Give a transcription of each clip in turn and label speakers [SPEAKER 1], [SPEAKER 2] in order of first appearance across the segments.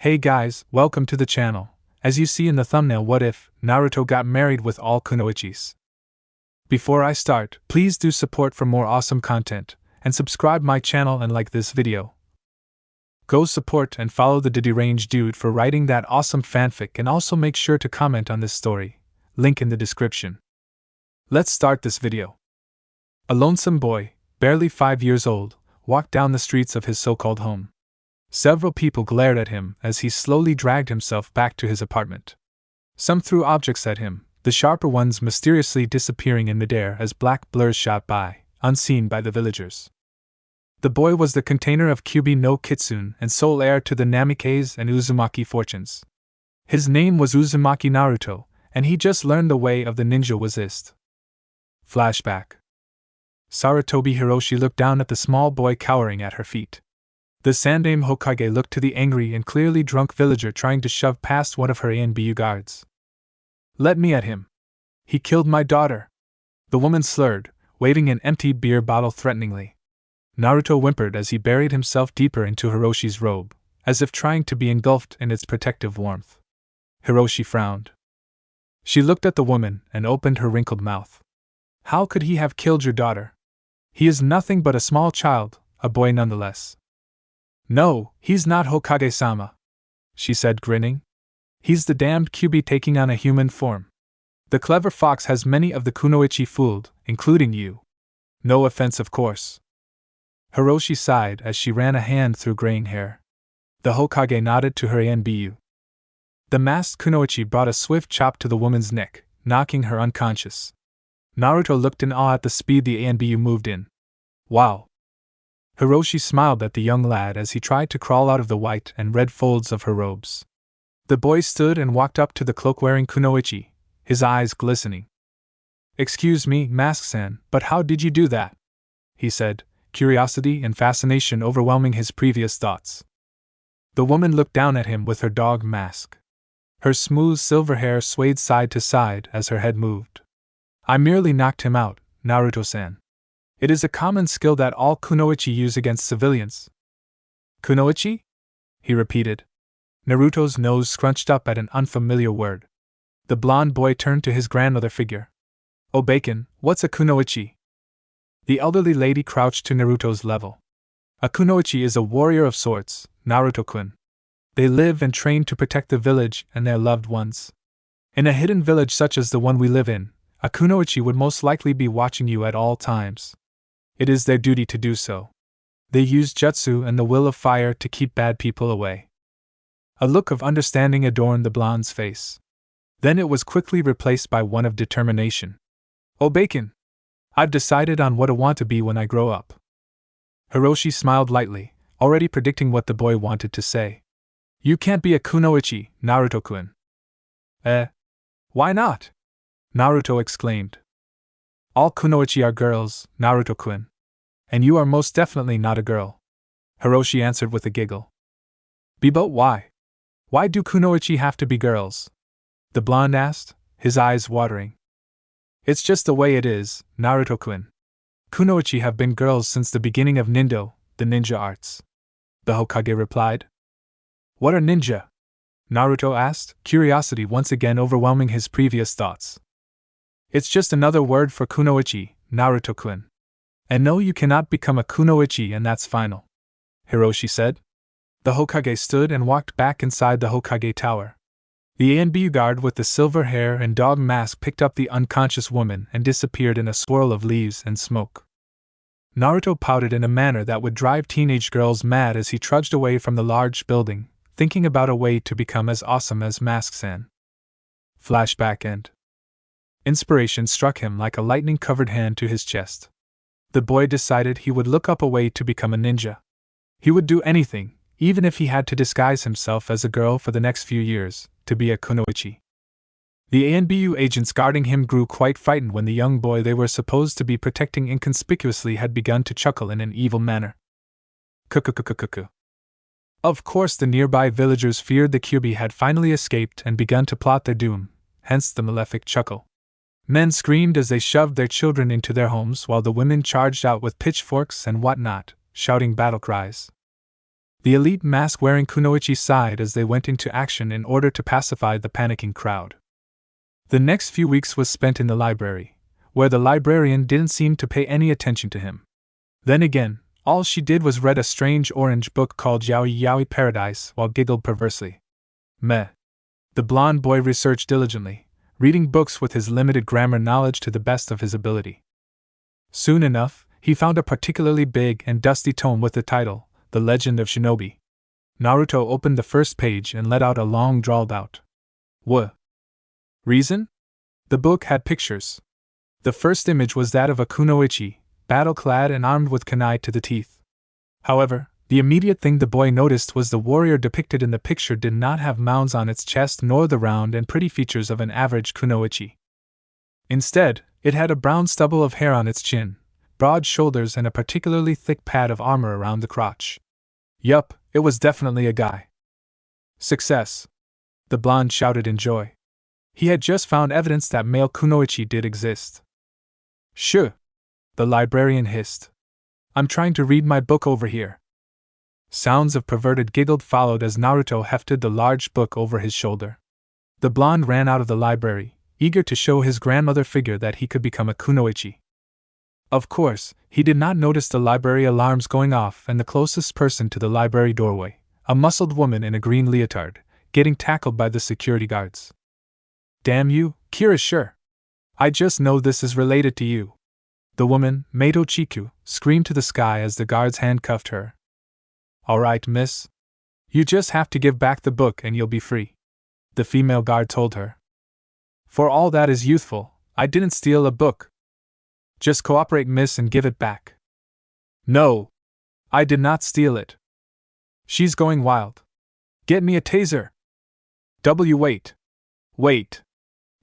[SPEAKER 1] Hey guys, welcome to the channel. As you see in the thumbnail, what if Naruto got married with all Kunoichis? Before I start, please do support for more awesome content, and subscribe my channel and like this video. Go support and follow the Da-Deranged-Dude for writing that awesome fanfic, and also make sure to comment on this story. Link in the description. Let's start this video. A lonesome boy, barely 5 years old, walked down the streets of his so-called home. Several people glared at him as he slowly dragged himself back to his apartment. Some threw objects at him, the sharper ones mysteriously disappearing in midair as black blurs shot by, unseen by the villagers. The boy was the container of Kyubi no Kitsune and sole heir to the Namikaze and Uzumaki fortunes. His name was Uzumaki Naruto, and he just learned the way of the ninja wazist. Flashback. Sarutobi Hiroshi looked down at the small boy cowering at her feet. The Sandaime Hokage looked to the angry and clearly drunk villager trying to shove past one of her ANBU guards. "Let me at him. He killed my daughter." The woman slurred, waving an empty beer bottle threateningly. Naruto whimpered as he buried himself deeper into Hiroshi's robe, as if trying to be engulfed in its protective warmth. Hiroshi frowned. She looked at the woman and opened her wrinkled mouth. "How could he have killed your daughter? He is nothing but a small child, a boy nonetheless." "No, he's not Hokage-sama," she said, grinning. "He's the damned Kyubi taking on a human form. The clever fox has many of the Kunoichi fooled, including you. No offense, of course." Hiroshi sighed as she ran a hand through graying hair. The Hokage nodded to her ANBU. The masked Kunoichi brought a swift chop to the woman's neck, knocking her unconscious. Naruto looked in awe at the speed the ANBU moved in. "Wow." Hiroshi smiled at the young lad as he tried to crawl out of the white and red folds of her robes. The boy stood and walked up to the cloak-wearing Kunoichi, his eyes glistening. "Excuse me, Mask-san, but how did you do that?" he said, curiosity and fascination overwhelming his previous thoughts. The woman looked down at him with her dog mask. Her smooth silver hair swayed side to side as her head moved. "I merely knocked him out, Naruto-san. It is a common skill that all Kunoichi use against civilians." "Kunoichi?" he repeated. Naruto's nose scrunched up at an unfamiliar word. The blond boy turned to his grandmother figure. "Oh bacon, what's a Kunoichi?" The elderly lady crouched to Naruto's level. "A Kunoichi is a warrior of sorts, Naruto-kun. They live and train to protect the village and their loved ones. In a hidden village such as the one we live in, a Kunoichi would most likely be watching you at all times. It is their duty to do so. They use jutsu and the will of fire to keep bad people away." A look of understanding adorned the blonde's face. Then it was quickly replaced by one of determination. "Oh bacon! I've decided on what I want to be when I grow up." Hiroshi smiled lightly, already predicting what the boy wanted to say. "You can't be a Kunoichi, Naruto-kun." Why not?" Naruto exclaimed. "All Kunoichi are girls, Naruto-kun. And you are most definitely not a girl," Hiroshi answered with a giggle. "But why? Why do Kunoichi have to be girls?" the blonde asked, his eyes watering. "It's just the way it is, Naruto-kun. Kunoichi have been girls since the beginning of Nindo, the ninja arts," the Hokage replied. "What are ninja?" Naruto asked, curiosity once again overwhelming his previous thoughts. "It's just another word for Kunoichi, Naruto-kun. And no, you cannot become a Kunoichi, and that's final," Hiroshi said. The Hokage stood and walked back inside the Hokage tower. The ANBU guard with the silver hair and dog mask picked up the unconscious woman and disappeared in a swirl of leaves and smoke. Naruto pouted in a manner that would drive teenage girls mad as he trudged away from the large building, thinking about a way to become as awesome as Mask-san. Flashback end. Inspiration struck him like a lightning-covered hand to his chest. The boy decided he would look up a way to become a ninja. He would do anything, even if he had to disguise himself as a girl for the next few years, to be a Kunoichi. The ANBU agents guarding him grew quite frightened when the young boy they were supposed to be protecting inconspicuously had begun to chuckle in an evil manner. Kukukukukuku. Of course, the nearby villagers feared the Kyubi had finally escaped and begun to plot their doom, hence the malefic chuckle. Men screamed as they shoved their children into their homes while the women charged out with pitchforks and whatnot, shouting battle cries. The elite mask-wearing Kunoichi sighed as they went into action in order to pacify the panicking crowd. The next few weeks was spent in the library, where the librarian didn't seem to pay any attention to him. Then again, all she did was read a strange orange book called Yaoi Paradise while giggled perversely. Meh. The blonde boy researched diligently, reading books with his limited grammar knowledge to the best of his ability. Soon enough, he found a particularly big and dusty tome with the title, The Legend of Shinobi. Naruto opened the first page and let out a long drawled-out "Wha?" Reason? The book had pictures. The first image was that of a kunoichi, battle-clad and armed with kunai to the teeth. However, the immediate thing the boy noticed was the warrior depicted in the picture did not have mounds on its chest nor the round and pretty features of an average kunoichi. Instead, it had a brown stubble of hair on its chin, broad shoulders and a particularly thick pad of armor around the crotch. Yup, it was definitely a guy. Success! The blonde shouted in joy. He had just found evidence that male kunoichi did exist. Shh! The librarian hissed. I'm trying to read my book over here. Sounds of perverted giggled followed as Naruto hefted the large book over his shoulder. The blonde ran out of the library, eager to show his grandmother figure that he could become a kunoichi. Of course, he did not notice the library alarms going off and the closest person to the library doorway, a muscled woman in a green leotard, getting tackled by the security guards. Damn you, Kirishure! I just know this is related to you. The woman, Mato Chiku, screamed to the sky as the guards handcuffed her. Alright, miss. You just have to give back the book and you'll be free, the female guard told her. For all that is youthful, I didn't steal a book. Just cooperate, miss, and give it back. No. I did not steal it. She's going wild. Get me a taser. Wait. Wait.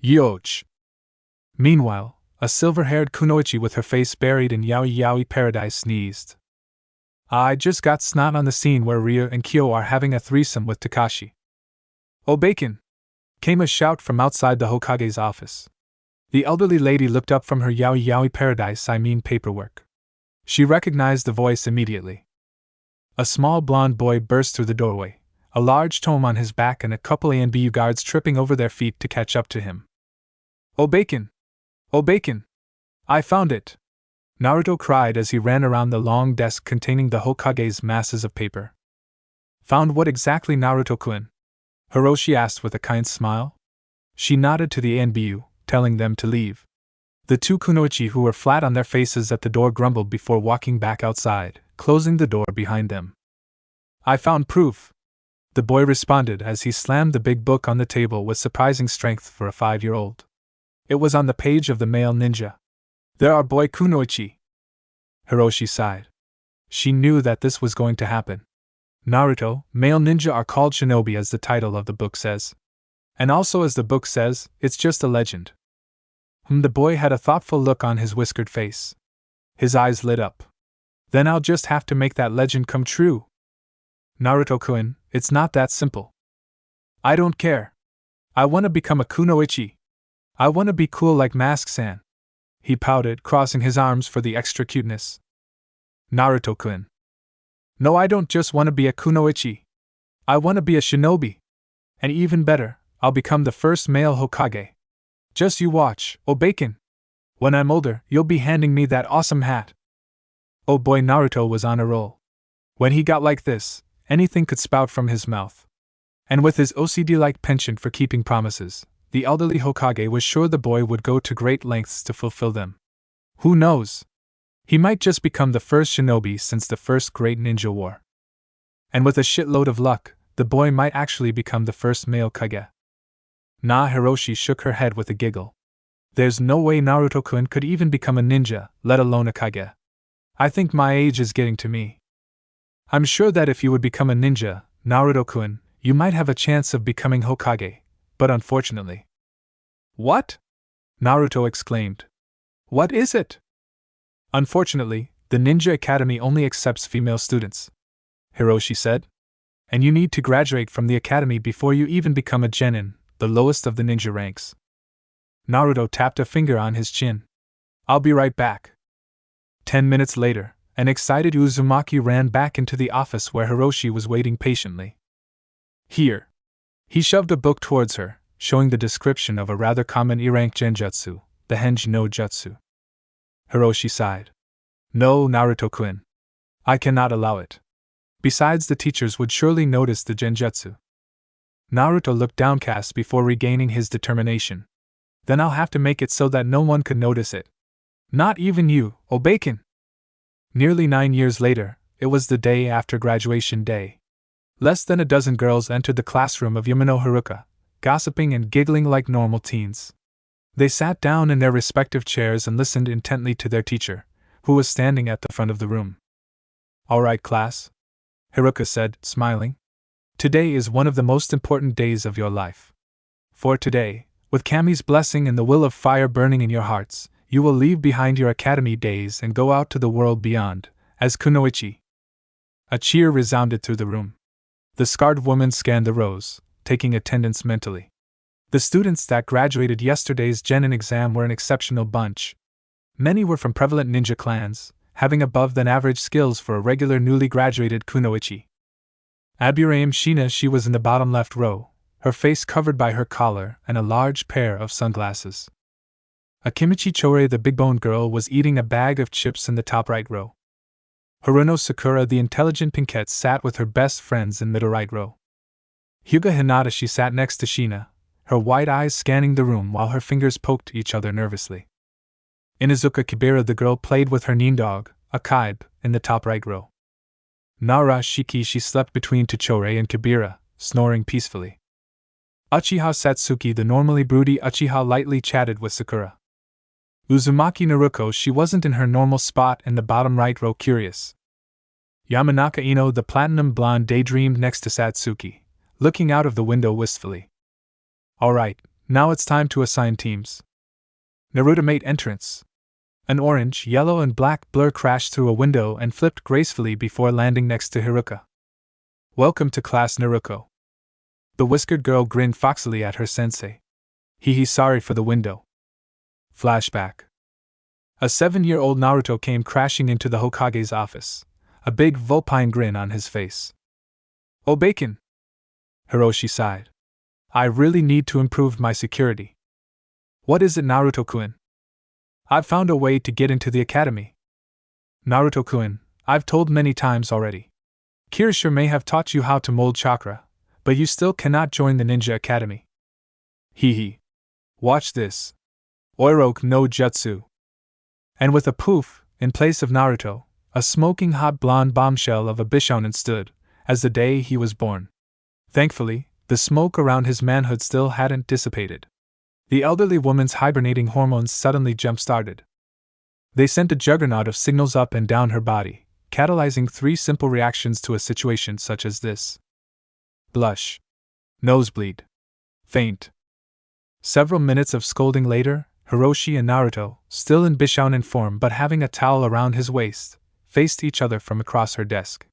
[SPEAKER 1] Yoch. Meanwhile, a silver-haired kunoichi with her face buried in Yaoi Paradise sneezed. I just got snot on the scene where Ryo and Kyo are having a threesome with Takashi. Oh bacon! Came a shout from outside the Hokage's office. The elderly lady looked up from her Yaoi Paradise paperwork. She recognized the voice immediately. A small blonde boy burst through the doorway, a large tome on his back and a couple ANBU guards tripping over their feet to catch up to him. Oh bacon! Oh bacon! I found it! Naruto cried as he ran around the long desk containing the Hokage's masses of paper. Found what exactly, Naruto-kun? Hiroshi asked with a kind smile. She nodded to the ANBU, telling them to leave. The two kunoichi who were flat on their faces at the door grumbled before walking back outside, closing the door behind them. I found proof, the boy responded as he slammed the big book on the table with surprising strength for a 5-year-old. It was on the page of the male ninja. There are boy kunoichi. Hiroshi sighed. She knew that this was going to happen. Naruto, male ninja are called shinobi as the title of the book says. And also as the book says, it's just a legend. The boy had a thoughtful look on his whiskered face. His eyes lit up. Then I'll just have to make that legend come true. Naruto-kun, it's not that simple. I don't care. I want to become a kunoichi. I want to be cool like Mask-san. He pouted, crossing his arms for the extra cuteness. Naruto-kun. No, I don't just want to be a kunoichi. I want to be a shinobi. And even better, I'll become the first male Hokage. Just you watch, oh bacon. When I'm older, you'll be handing me that awesome hat. Oh boy, Naruto was on a roll. When he got like this, anything could spout from his mouth. And with his OCD-like penchant for keeping promises, the elderly Hokage was sure the boy would go to great lengths to fulfill them. Who knows? He might just become the first shinobi since the first great ninja war. And with a shitload of luck, the boy might actually become the first male Kage. Nah, Hiroshi shook her head with a giggle. There's no way Naruto-kun could even become a ninja, let alone a Kage. I think my age is getting to me. I'm sure that if you would become a ninja, Naruto-kun, you might have a chance of becoming Hokage, but unfortunately. What? Naruto exclaimed. What is it? Unfortunately, the Ninja Academy only accepts female students, Hiroshi said. And you need to graduate from the academy before you even become a genin, the lowest of the ninja ranks. Naruto tapped a finger on his chin. I'll be right back. 10 minutes later, An excited Uzumaki ran back into the office where Hiroshi was waiting patiently. Here. He shoved a book towards her, showing the description of a rather common E-rank genjutsu, the Henji no Jutsu. Hiroshi sighed. No, Naruto-kun. I cannot allow it. Besides, the teachers would surely notice the genjutsu. Naruto looked downcast before regaining his determination. Then I'll have to make it so that no one could notice it. Not even you, Obeiken. Nearly 9 years later, it was the day after graduation day. Less than a dozen girls entered the classroom of Yamano Haruka, gossiping and giggling like normal teens. They sat down in their respective chairs and listened intently to their teacher, who was standing at the front of the room. All right, class, Haruka said, smiling. Today is one of the most important days of your life. For today, with Kami's blessing and the will of fire burning in your hearts, you will leave behind your academy days and go out to the world beyond, as Kunoichi. A cheer resounded through the room. The scarred woman scanned the rows, taking attendance mentally. The students that graduated yesterday's Genin exam were an exceptional bunch. Many were from prevalent ninja clans, having above-than-average skills for a regular newly graduated Kunoichi. Aburame Shina, she was in the bottom left row, her face covered by her collar and a large pair of sunglasses. Akimichi Chore, the big-boned girl, was eating a bag of chips in the top right row. Haruno Sakura, the intelligent pinkette, sat with her best friends in middle right row. Hyuga Hinata, she sat next to Shina, her white eyes scanning the room while her fingers poked each other nervously. Inuzuka Kibera, the girl, played with her neendog, a kaibe, in the top right row. Nara Shiki, she slept between Tochore and Kibera, snoring peacefully. Uchiha Satsuki, the normally broody Uchiha, lightly chatted with Sakura. Uzumaki Naruko, she wasn't in her normal spot in the bottom right row, curious. Yamanaka Ino, the platinum blonde, daydreamed next to Satsuki, looking out of the window wistfully. Alright, now it's time to assign teams. Naruto made entrance. An orange, yellow, and black blur crashed through a window and flipped gracefully before landing next to Haruka. Welcome to class, Naruko. The whiskered girl grinned foxily at her sensei. Hee, sorry for the window. Flashback. A 7-year-old Naruto came crashing into the Hokage's office, a big vulpine grin on his face. Obeiken! Hiroshi sighed. I really need to improve my security. What is it, Naruto-kun? I've found a way to get into the academy. Naruto-kun, I've told many times already. Kirishima may have taught you how to mold chakra, but you still cannot join the ninja academy. Hee. Watch this. Oiroke no Jutsu. And with a poof, in place of Naruto, a smoking hot blonde bombshell of a Bishonen stood, as the day he was born. Thankfully, the smoke around his manhood still hadn't dissipated. The elderly woman's hibernating hormones suddenly jump-started. They sent a juggernaut of signals up and down her body, catalyzing 3 simple reactions to a situation such as this. Blush. Nosebleed. Faint. Several minutes of scolding later, Hiroshi and Naruto, still in Bishonen form but having a towel around his waist, faced each other from across her desk.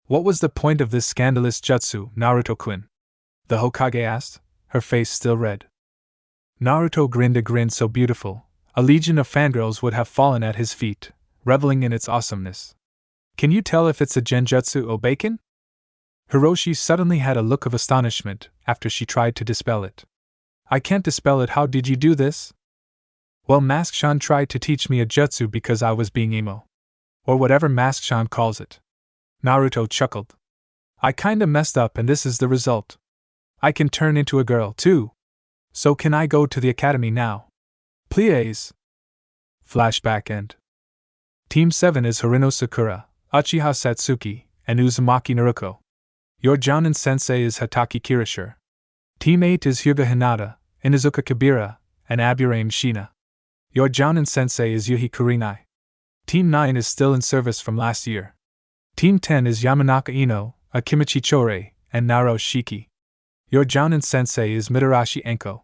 [SPEAKER 1] What was the point of this scandalous jutsu, Naruto-kun? The Hokage asked, her face still red. Naruto grinned a grin so beautiful, a legion of fangirls would have fallen at his feet, reveling in its awesomeness. Can you tell if it's a genjutsu, Obeiken? Hiroshi suddenly had a look of astonishment after she tried to dispel it. I can't dispel it. How did you do this? Well, Mask-chan tried to teach me a jutsu because I was being emo. Or whatever Mask-chan calls it. Naruto chuckled. I kinda messed up and this is the result. I can turn into a girl, too. So can I go to the academy now? Please. Flashback end. Team 7 is Haruno Sakura, Uchiha Satsuki, and Uzumaki Naruko. Your Jounin sensei is Hatake Kirishima. Team 8 is Hyuga Hinata, Inuzuka Kibera, and Aburame Shina. Your Jounin sensei is Yuhi Kurinai. Team 9 is still in service from last year. Team 10 is Yamanaka Ino, Akimichi Chore, and Naro Shiki. Your Jounin sensei is Mitarashi Enko.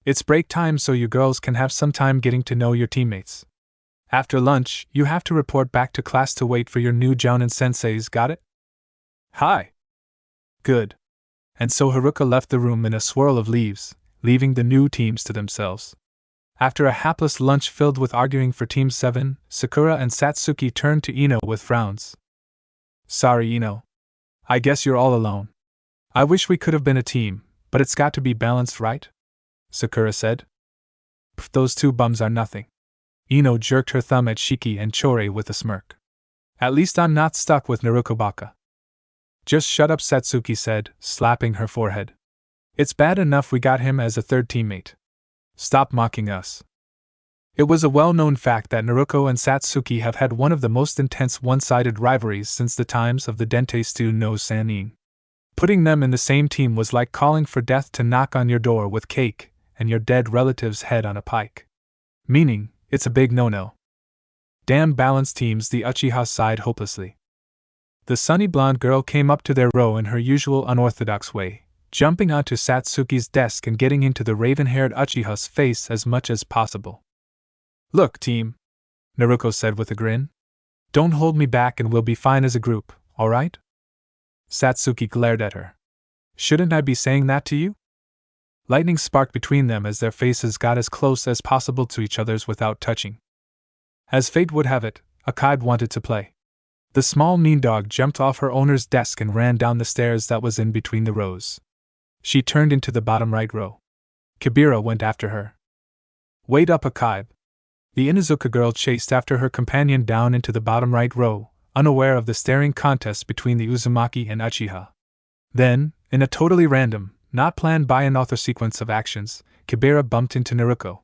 [SPEAKER 1] It's break time, so you girls can have some time getting to know your teammates. After lunch, you have to report back to class to wait for your new Jounin senseis, got it? Hi. Good. And so Haruka left the room in a swirl of leaves, leaving the new teams to themselves. After a hapless lunch filled with arguing for Team 7, Sakura and Satsuki turned to Ino with frowns. Sorry, Ino. I guess you're all alone. I wish we could have been a team, but it's got to be balanced, right? Sakura said. Pff, those two bums are nothing. Ino jerked her thumb at Shiki and Chore with a smirk. At least I'm not stuck with Naruto Baka. Just shut up, Satsuki said, slapping her forehead. It's bad enough we got him as a third teammate. Stop mocking us. It was a well-known fact that Naruto and Satsuki have had one of the most intense one-sided rivalries since the times of the Dentetsu no Sannin. Putting them in the same team was like calling for death to knock on your door with cake and your dead relative's head on a pike. Meaning, it's a big no-no. Damn balanced teams, the Uchiha sighed hopelessly. The sunny blonde girl came up to their row in her usual unorthodox way, jumping onto Satsuki's desk and getting into the raven-haired Uchiha's face as much as possible. Look, team, Naruto said with a grin. Don't hold me back and we'll be fine as a group, alright? Satsuki glared at her. Shouldn't I be saying that to you? Lightning sparked between them as their faces got as close as possible to each other's without touching. As fate would have it, Akaib wanted to play. The small mean dog jumped off her owner's desk and ran down the stairs that was in between the rows. She turned into the bottom right row. Kibira went after her. Wait up, Akaib. The Inuzuka girl chased after her companion down into the bottom right row, unaware of the staring contest between the Uzumaki and Uchiha. Then, in a totally random, not planned by an author sequence of actions, Kibira bumped into Naruto.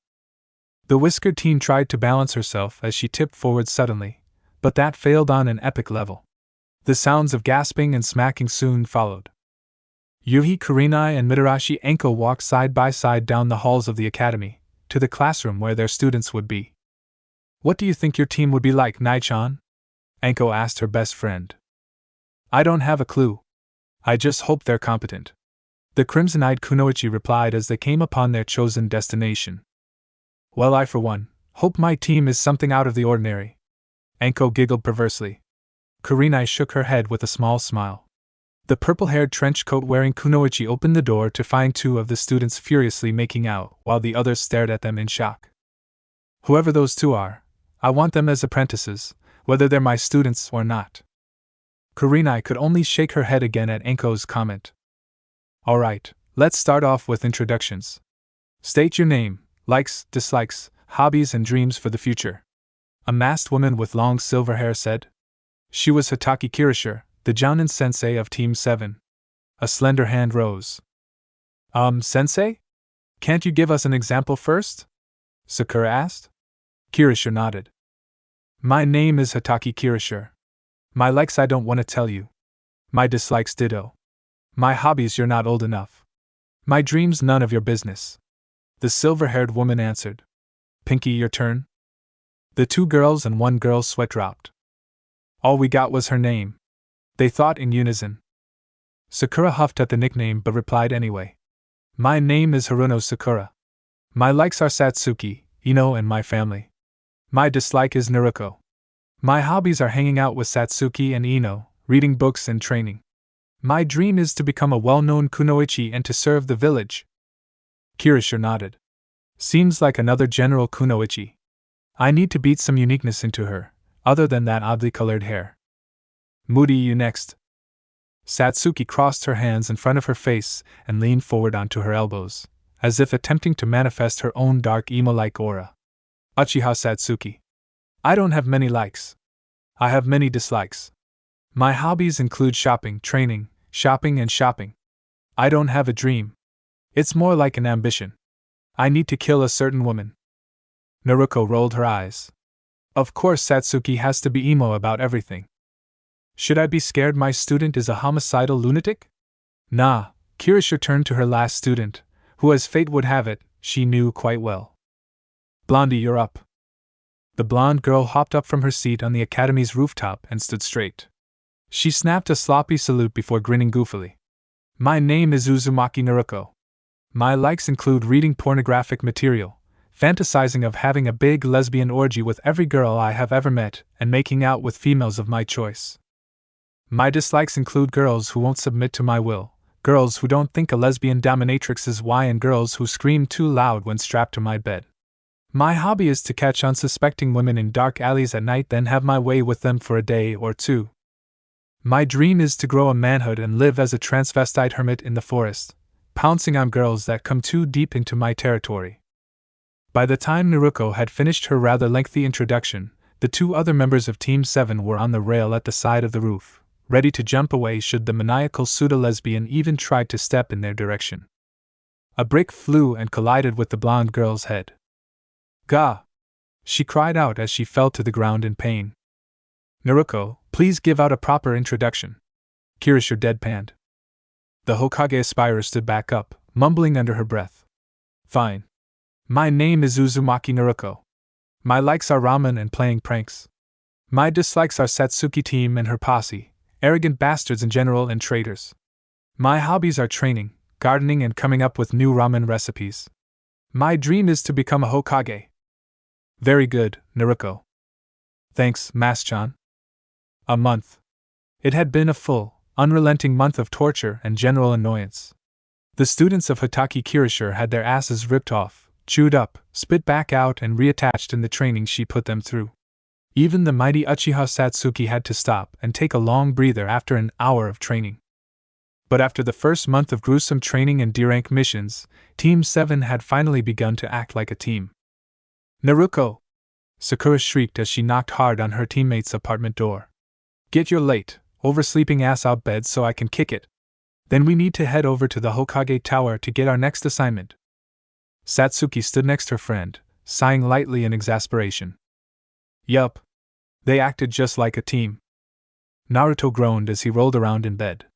[SPEAKER 1] The whiskered teen tried to balance herself as she tipped forward suddenly, but that failed on an epic level. The sounds of gasping and smacking soon followed. Yuhi Kurinai and Mitarashi Enko walked side by side down the halls of the academy, to the classroom where their students would be. What do you think your team would be like, Nai-chan? Enko asked her best friend. I don't have a clue. I just hope they're competent. The crimson-eyed Kunoichi replied as they came upon their chosen destination. Well, I for one, hope my team is something out of the ordinary. Enko giggled perversely. Kurinai shook her head with a small smile. The purple-haired trench-coat-wearing Kunoichi opened the door to find two of the students furiously making out while the others stared at them in shock. Whoever those two are, I want them as apprentices, whether they're my students or not. Kurinai could only shake her head again at Enko's comment. Alright, let's start off with introductions. State your name, likes, dislikes, hobbies and dreams for the future. A masked woman with long silver hair said. She was Hitaki Kirishure, the Jounin sensei of Team 7. A slender hand rose. Sensei? Can't you give us an example first? Sakura asked. Kirishure nodded. My name is Hitaki Kirishure. My likes I don't want to tell you. My dislikes ditto. My hobbies you're not old enough. My dreams none of your business. The silver-haired woman answered. Pinky, your turn? The two girls and one girl's sweat dropped. All we got was her name. They thought in unison. Sakura huffed at the nickname but replied anyway. My name is Haruno Sakura. My likes are Satsuki, Ino and my family. My dislike is Naruto. My hobbies are hanging out with Satsuki and Ino, reading books and training. My dream is to become a well-known kunoichi and to serve the village. Kirishure nodded. Seems like another general kunoichi. I need to beat some uniqueness into her, other than that oddly colored hair. Moody, you next. Satsuki crossed her hands in front of her face and leaned forward onto her elbows, as if attempting to manifest her own dark emo-like aura. Uchiha Satsuki. I don't have many likes. I have many dislikes. My hobbies include shopping, training, shopping and shopping. I don't have a dream. It's more like an ambition. I need to kill a certain woman. Naruto rolled her eyes. Of course Satsuki has to be emo about everything. Should I be scared my student is a homicidal lunatic? Nah, Kirishure turned to her last student, who as fate would have it, she knew quite well. Blondie, you're up. The blonde girl hopped up from her seat on the academy's rooftop and stood straight. She snapped a sloppy salute before grinning goofily. My name is Uzumaki Naruto. My likes include reading pornographic material, fantasizing of having a big lesbian orgy with every girl I have ever met, and making out with females of my choice. My dislikes include girls who won't submit to my will, girls who don't think a lesbian dominatrix is why, and girls who scream too loud when strapped to my bed. My hobby is to catch unsuspecting women in dark alleys at night, then have my way with them for a day or two. My dream is to grow a manhood and live as a transvestite hermit in the forest, pouncing on girls that come too deep into my territory. By the time Naruko had finished her rather lengthy introduction, the two other members of Team 7 were on the rail at the side of the roof, ready to jump away should the maniacal pseudo-lesbian even try to step in their direction. A brick flew and collided with the blonde girl's head. "Gah!" she cried out as she fell to the ground in pain. "Naruko, please give out a proper introduction," Kirishima deadpanned. The Hokage aspirer stood back up, mumbling under her breath. "Fine. My name is Uzumaki Naruko. My likes are ramen and playing pranks. My dislikes are Satsuki team and her posse, arrogant bastards in general and traitors. My hobbies are training, gardening and coming up with new ramen recipes. My dream is to become a Hokage." "Very good, Naruko." "Thanks, Mas-chan." A month. It had been a full, unrelenting month of torture and general annoyance. The students of Hitaki Kirishima had their asses ripped off, chewed up, spit back out and reattached in the training she put them through. Even the mighty Uchiha Satsuki had to stop and take a long breather after an hour of training. But after the first month of gruesome training and D-rank missions, Team 7 had finally begun to act like a team. "Naruko!" Sakura shrieked as she knocked hard on her teammate's apartment door. "Get your late, oversleeping ass out bed so I can kick it. Then we need to head over to the Hokage Tower to get our next assignment." Satsuki stood next her friend, sighing lightly in exasperation. "Yup. They acted just like a team." Naruto groaned as he rolled around in bed.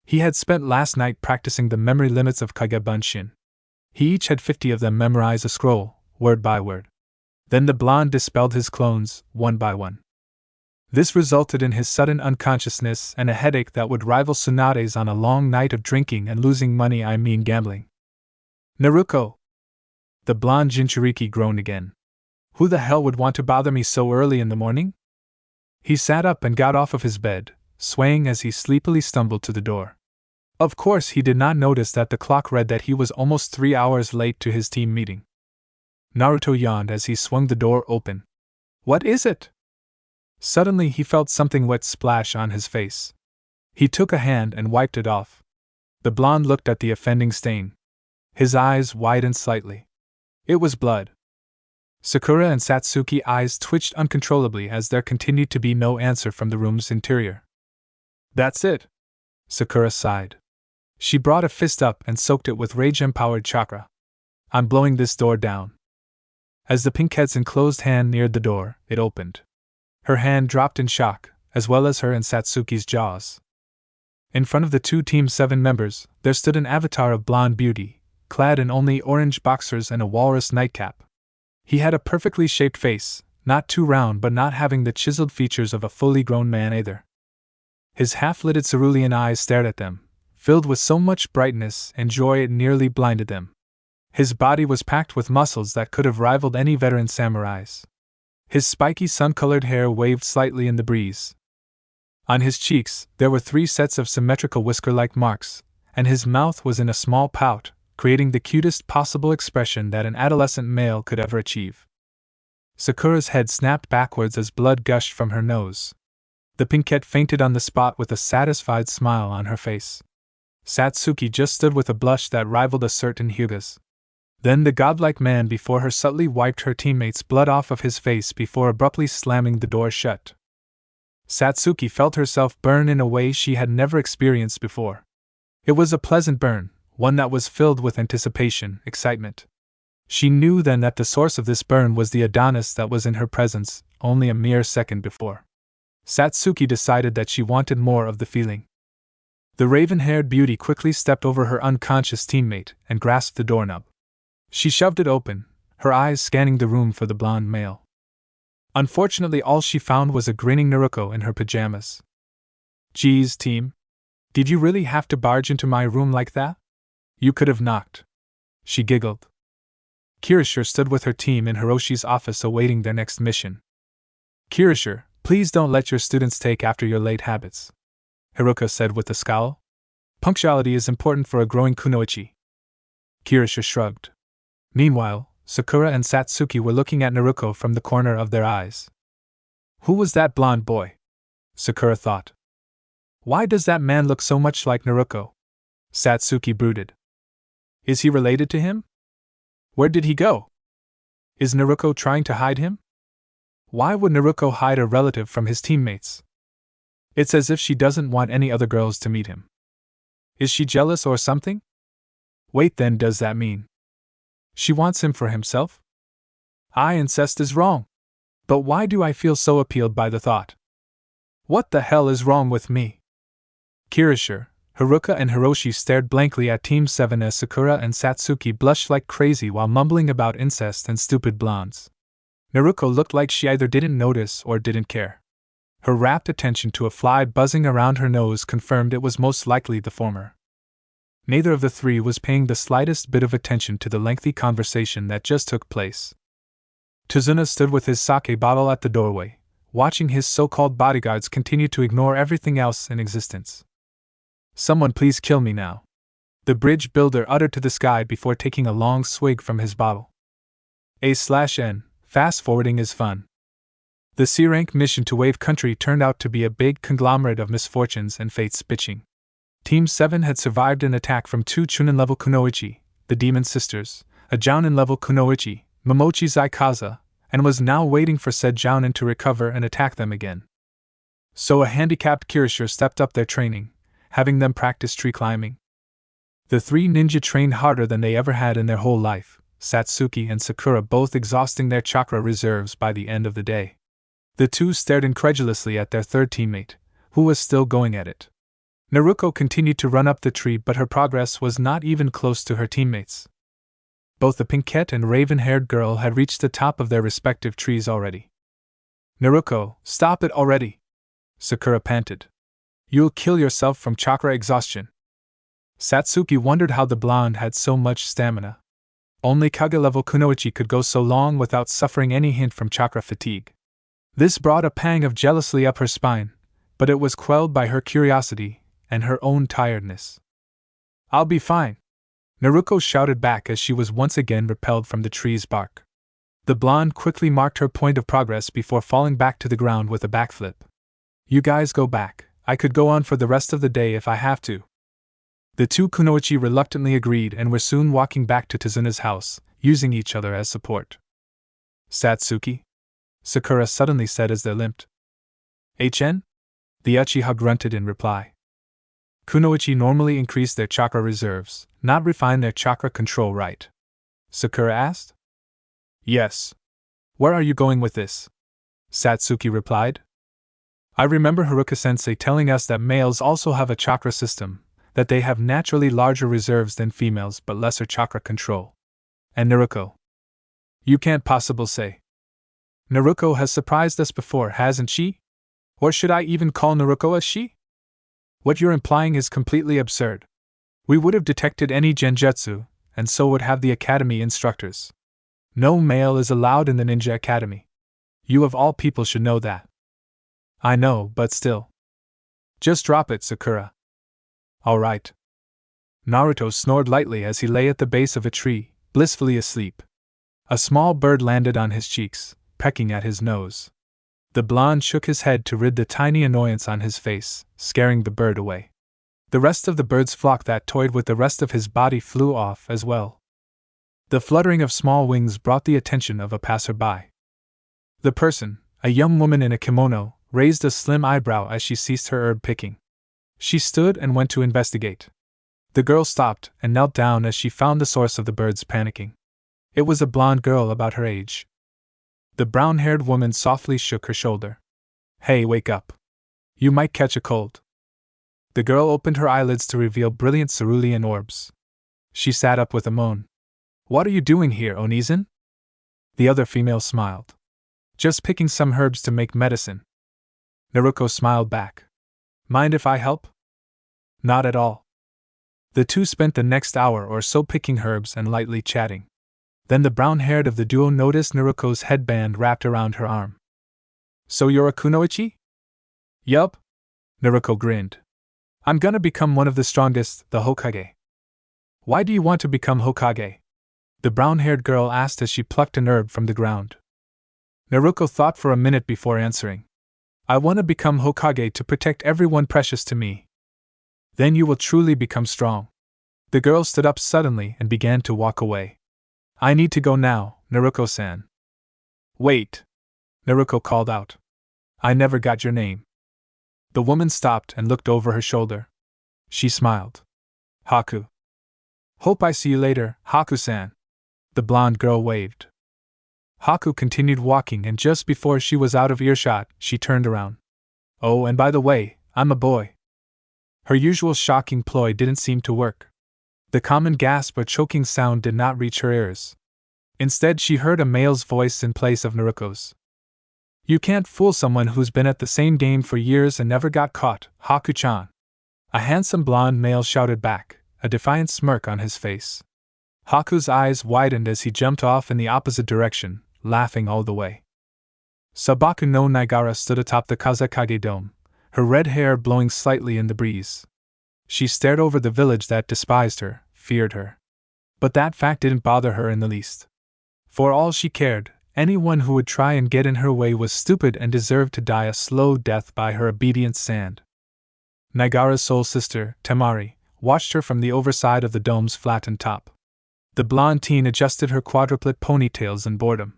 [SPEAKER 1] He had spent last night practicing the memory limits of Kage Bunshin. He each had 50 of them memorize a scroll, word by word. Then the blonde dispelled his clones, one by one. This resulted in his sudden unconsciousness and a headache that would rival Tsunade's on a long night of drinking and losing money, I mean gambling. "Naruko!" The blonde Jinchuriki groaned again. "Who the hell would want to bother me so early in the morning?" He sat up and got off of his bed, swaying as he sleepily stumbled to the door. Of course, he did not notice that the clock read that he was almost 3 hours late to his team meeting. Naruto yawned as he swung the door open. "What is it?" Suddenly he felt something wet splash on his face. He took a hand and wiped it off. The blonde looked at the offending stain. His eyes widened slightly. It was blood. Sakura and Satsuki eyes twitched uncontrollably as there continued to be no answer from the room's interior. "That's it," Sakura sighed. She brought a fist up and soaked it with rage-empowered chakra. "I'm blowing this door down." As the pinkhead's enclosed hand neared the door, it opened. Her hand dropped in shock, as well as her and Satsuki's jaws. In front of the two Team 7 members, there stood an avatar of blonde beauty, clad in only orange boxers and a walrus nightcap. He had a perfectly shaped face, not too round but not having the chiseled features of a fully grown man either. His half-lidded cerulean eyes stared at them, filled with so much brightness and joy it nearly blinded them. His body was packed with muscles that could have rivaled any veteran samurai's. His spiky sun-colored hair waved slightly in the breeze. On his cheeks, there were 3 sets of symmetrical whisker-like marks, and his mouth was in a small pout, creating the cutest possible expression that an adolescent male could ever achieve. Sakura's head snapped backwards as blood gushed from her nose. The pinkette fainted on the spot with a satisfied smile on her face. Satsuki just stood with a blush that rivaled a certain Hyuga's. Then the godlike man before her subtly wiped her teammate's blood off of his face before abruptly slamming the door shut. Satsuki felt herself burn in a way she had never experienced before. It was a pleasant burn, one that was filled with anticipation, excitement. She knew then that the source of this burn was the Adonis that was in her presence only a mere second before. Satsuki decided that she wanted more of the feeling. The raven-haired beauty quickly stepped over her unconscious teammate and grasped the doorknob. She shoved it open, her eyes scanning the room for the blonde male. Unfortunately, all she found was a grinning Naruko in her pajamas. "Geez, team. Did you really have to barge into my room like that? You could have knocked." She giggled. Kirishima stood with her team in Hiroshi's office awaiting their next mission. "Kirishima, please don't let your students take after your late habits," Hiroka said with a scowl. "Punctuality is important for a growing Kunoichi." Kirishima shrugged. Meanwhile, Sakura and Satsuki were looking at Naruto from the corner of their eyes. Who was that blonde boy? Sakura thought. Why does that man look so much like Naruto? Satsuki brooded. Is he related to him? Where did he go? Is Naruto trying to hide him? Why would Naruto hide a relative from his teammates? It's as if she doesn't want any other girls to meet him. Is she jealous or something? Wait, then does that mean she wants him for himself? Incest is wrong. But why do I feel so appealed by the thought? What the hell is wrong with me? Kirishima, Haruka and Hiroshi stared blankly at Team 7 as Sakura and Satsuki blushed like crazy while mumbling about incest and stupid blondes. Naruto looked like she either didn't notice or didn't care. Her rapt attention to a fly buzzing around her nose confirmed it was most likely the former. Neither of the three was paying the slightest bit of attention to the lengthy conversation that just took place. Tazuna stood with his sake bottle at the doorway, watching his so-called bodyguards continue to ignore everything else in existence. Someone please kill me now, the bridge builder uttered to the sky before taking a long swig from his bottle. A/N, fast forwarding is fun. The C-rank mission to Wave Country turned out to be a big conglomerate of misfortunes and fates bitching. Team 7 had survived an attack from two chunin-level Kunoichi, the Demon Sisters, a jounin-level Kunoichi, Momochi Zaikaza, and was now waiting for said jounin to recover and attack them again. So a handicapped Kirishima stepped up their training, having them practice tree climbing. The three ninja trained harder than they ever had in their whole life, Satsuki and Sakura both exhausting their chakra reserves by the end of the day. The two stared incredulously at their third teammate, who was still going at it. Naruto continued to run up the tree, but her progress was not even close to her teammates. Both the pinkette and raven-haired girl had reached the top of their respective trees already. Naruto, stop it already! Sakura panted. You'll kill yourself from chakra exhaustion. Satsuki wondered how the blonde had so much stamina. Only Kage-level Kunoichi could go so long without suffering any hint from chakra fatigue. This brought a pang of jealousy up her spine, but it was quelled by her curiosity and her own tiredness. I'll be fine, Naruto shouted back as she was once again repelled from the tree's bark. The blonde quickly marked her point of progress before falling back to the ground with a backflip. You guys go back, I could go on for the rest of the day if I have to. The two Kunoichi reluctantly agreed and were soon walking back to Tazuna's house, using each other as support. Satsuki? Sakura suddenly said as they limped. HN? The Uchiha grunted in reply. Kunoichi normally increase their chakra reserves, not refine their chakra control, right? Sakura asked. Yes. Where are you going with this? Satsuki replied. I remember Haruka-sensei telling us that males also have a chakra system, that they have naturally larger reserves than females but lesser chakra control. And Naruto? You can't possibly say. Naruto has surprised us before, hasn't she? Or should I even call Naruto a she? What you're implying is completely absurd. We would have detected any genjutsu, and so would have the academy instructors. No male is allowed in the ninja academy. You of all people should know that. I know, but still. Just drop it, Sakura. All right. Naruto snored lightly as he lay at the base of a tree, blissfully asleep. A small bird landed on his cheeks, pecking at his nose. The blonde shook his head to rid the tiny annoyance on his face, scaring the bird away. The rest of the bird's flock that toyed with the rest of his body flew off as well. The fluttering of small wings brought the attention of a passerby. The person, a young woman in a kimono, raised a slim eyebrow as she ceased her herb picking. She stood and went to investigate. The girl stopped and knelt down as she found the source of the bird's panicking. It was a blonde girl about her age. The brown-haired woman softly shook her shoulder. Hey, wake up. You might catch a cold. The girl opened her eyelids to reveal brilliant cerulean orbs. She sat up with a moan. What are you doing here, Onizen? The other female smiled. Just picking some herbs to make medicine. Naruto smiled back. Mind if I help? Not at all. The two spent the next hour or so picking herbs and lightly chatting. Then the brown-haired of the duo noticed Naruto's headband wrapped around her arm. So you're a Kunoichi? Yup. Naruto grinned. I'm gonna become one of the strongest, the Hokage. Why do you want to become Hokage? the brown-haired girl asked as she plucked an herb from the ground. Naruko thought for a minute before answering. I want to become Hokage to protect everyone precious to me. Then you will truly become strong. The girl stood up suddenly and began to walk away. I need to go now, Naruko-san. Wait! Naruko called out. I never got your name. The woman stopped and looked over her shoulder. She smiled. Haku. Hope I see you later, Haku-san. The blonde girl waved. Haku continued walking, and just before she was out of earshot, she turned around. Oh, and by the way, I'm a boy. Her usual shocking ploy didn't seem to work. The common gasp or choking sound did not reach her ears. Instead, she heard a male's voice in place of Naruko's. You can't fool someone who's been at the same game for years and never got caught, Haku-chan. A handsome blonde male shouted back, a defiant smirk on his face. Haku's eyes widened as he jumped off in the opposite direction, laughing all the way. Sabaku no Naigara stood atop the Kazekage dome, her red hair blowing slightly in the breeze. She stared over the village that despised her, feared her. But that fact didn't bother her in the least. For all she cared, anyone who would try and get in her way was stupid and deserved to die a slow death by her obedient sand. Naigara's soul sister, Temari, watched her from the overside of the dome's flattened top. The blonde teen adjusted her quadruplet ponytails in boredom.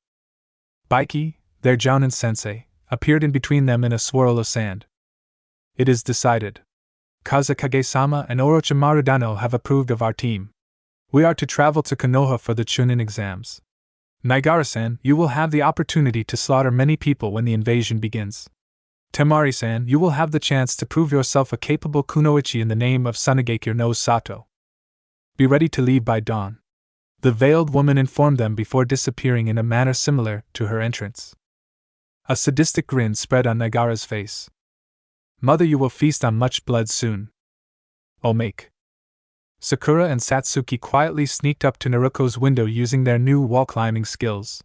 [SPEAKER 1] Baiki, their Jounin sensei, appeared in between them in a swirl of sand. It is decided. Kazekage-sama and Orochimaru Dano have approved of our team. We are to travel to Konoha for the chunin exams. Naigara-san, you will have the opportunity to slaughter many people when the invasion begins. Temari-san, you will have the chance to prove yourself a capable kunoichi in the name of Sunagakure no Sato. Be ready to leave by dawn. The veiled woman informed them before disappearing in a manner similar to her entrance. A sadistic grin spread on Naigara's face. Mother, you will feast on much blood soon. Oh, make. Sakura and Satsuki quietly sneaked up to Naruko's window using their new wall-climbing skills.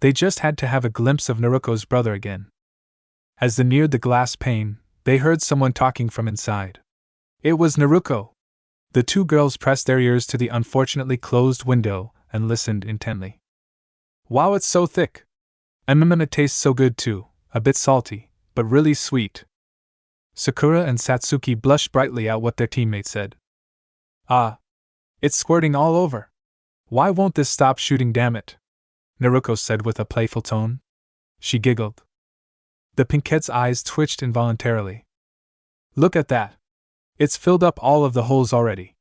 [SPEAKER 1] They just had to have a glimpse of Naruko's brother again. As they neared the glass pane, they heard someone talking from inside. It was Naruko. The two girls pressed their ears to the unfortunately closed window and listened intently. Wow, it's so thick! It tastes so good too, a bit salty, but really sweet. Sakura and Satsuki blushed brightly at what their teammate said. Ah! It's squirting all over! Why won't this stop shooting, damn it? Naruko said with a playful tone. She giggled. The pinkette's eyes twitched involuntarily. Look at that! It's filled up all of the holes already.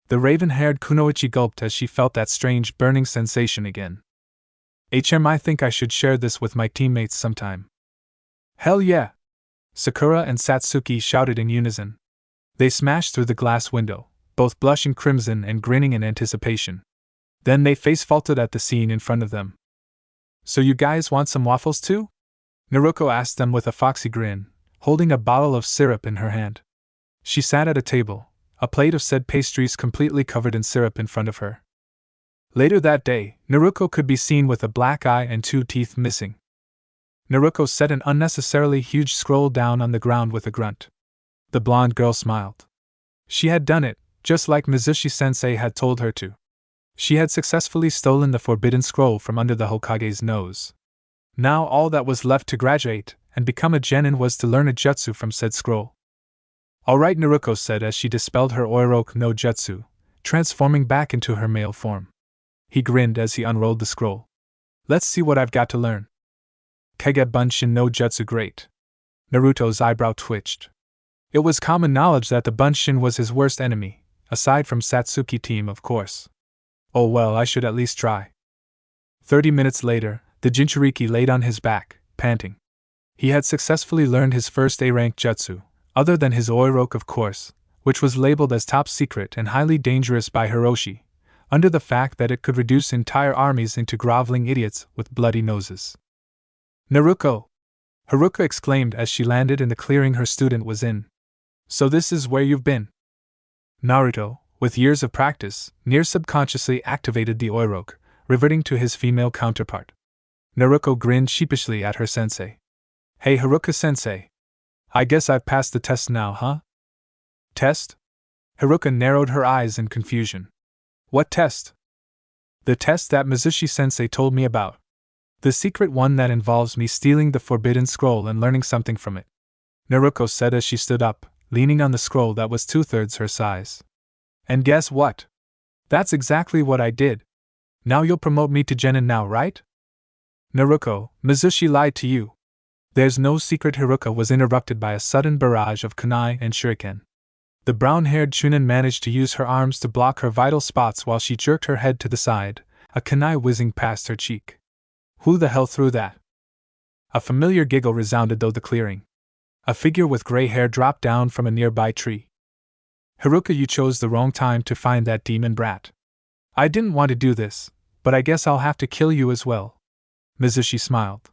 [SPEAKER 1] The raven-haired Kunoichi gulped as she felt that strange burning sensation again. I think I should share this with my teammates sometime. Hell yeah! Sakura and Satsuki shouted in unison. They smashed through the glass window, both blushing crimson and grinning in anticipation. Then they face-faulted at the scene in front of them. So you guys want some waffles too? Naruko asked them with a foxy grin, holding a bottle of syrup in her hand. She sat at a table, a plate of said pastries completely covered in syrup in front of her. Later that day, Naruko could be seen with a black eye and 2 teeth missing. Naruko set an unnecessarily huge scroll down on the ground with a grunt. The blonde girl smiled. She had done it, just like Mizushi-sensei had told her to. She had successfully stolen the forbidden scroll from under the Hokage's nose. Now all that was left to graduate and become a genin was to learn a jutsu from said scroll. Alright, Naruko said as she dispelled her Oiroku no jutsu, transforming back into her male form. He grinned as he unrolled the scroll. Let's see what I've got to learn. Kage Bunshin no Jutsu, great. Naruto's eyebrow twitched. It was common knowledge that the Bunshin was his worst enemy, aside from Satsuki team, of course. Oh well, I should at least try. 30 minutes later, the Jinchuriki laid on his back, panting. He had successfully learned his first A-rank jutsu, other than his Oiroku of course, which was labeled as top secret and highly dangerous by Hiroshi, under the fact that it could reduce entire armies into groveling idiots with bloody noses. Naruko! Haruka exclaimed as she landed in the clearing her student was in. So this is where you've been? Naruto, with years of practice, near subconsciously activated the Oiroku, reverting to his female counterpart. Naruko grinned sheepishly at her sensei. Hey Haruka-sensei. I guess I've passed the test now, huh? Test? Haruka narrowed her eyes in confusion. What test? The test that Mizushi-sensei told me about. The secret one that involves me stealing the forbidden scroll and learning something from it. Naruko said as she stood up, leaning on the scroll that was 2/3 her size. And guess what? That's exactly what I did. Now you'll promote me to genin now, right? Naruko, Mizushi lied to you. There's no secret. Haruka was interrupted by a sudden barrage of kunai and shuriken. The brown-haired chunin managed to use her arms to block her vital spots while she jerked her head to the side, a kunai whizzing past her cheek. Who the hell threw that? A familiar giggle resounded through the clearing. A figure with gray hair dropped down from a nearby tree. Haruka, you chose the wrong time to find that demon brat. I didn't want to do this, but I guess I'll have to kill you as well. Mizushi smiled.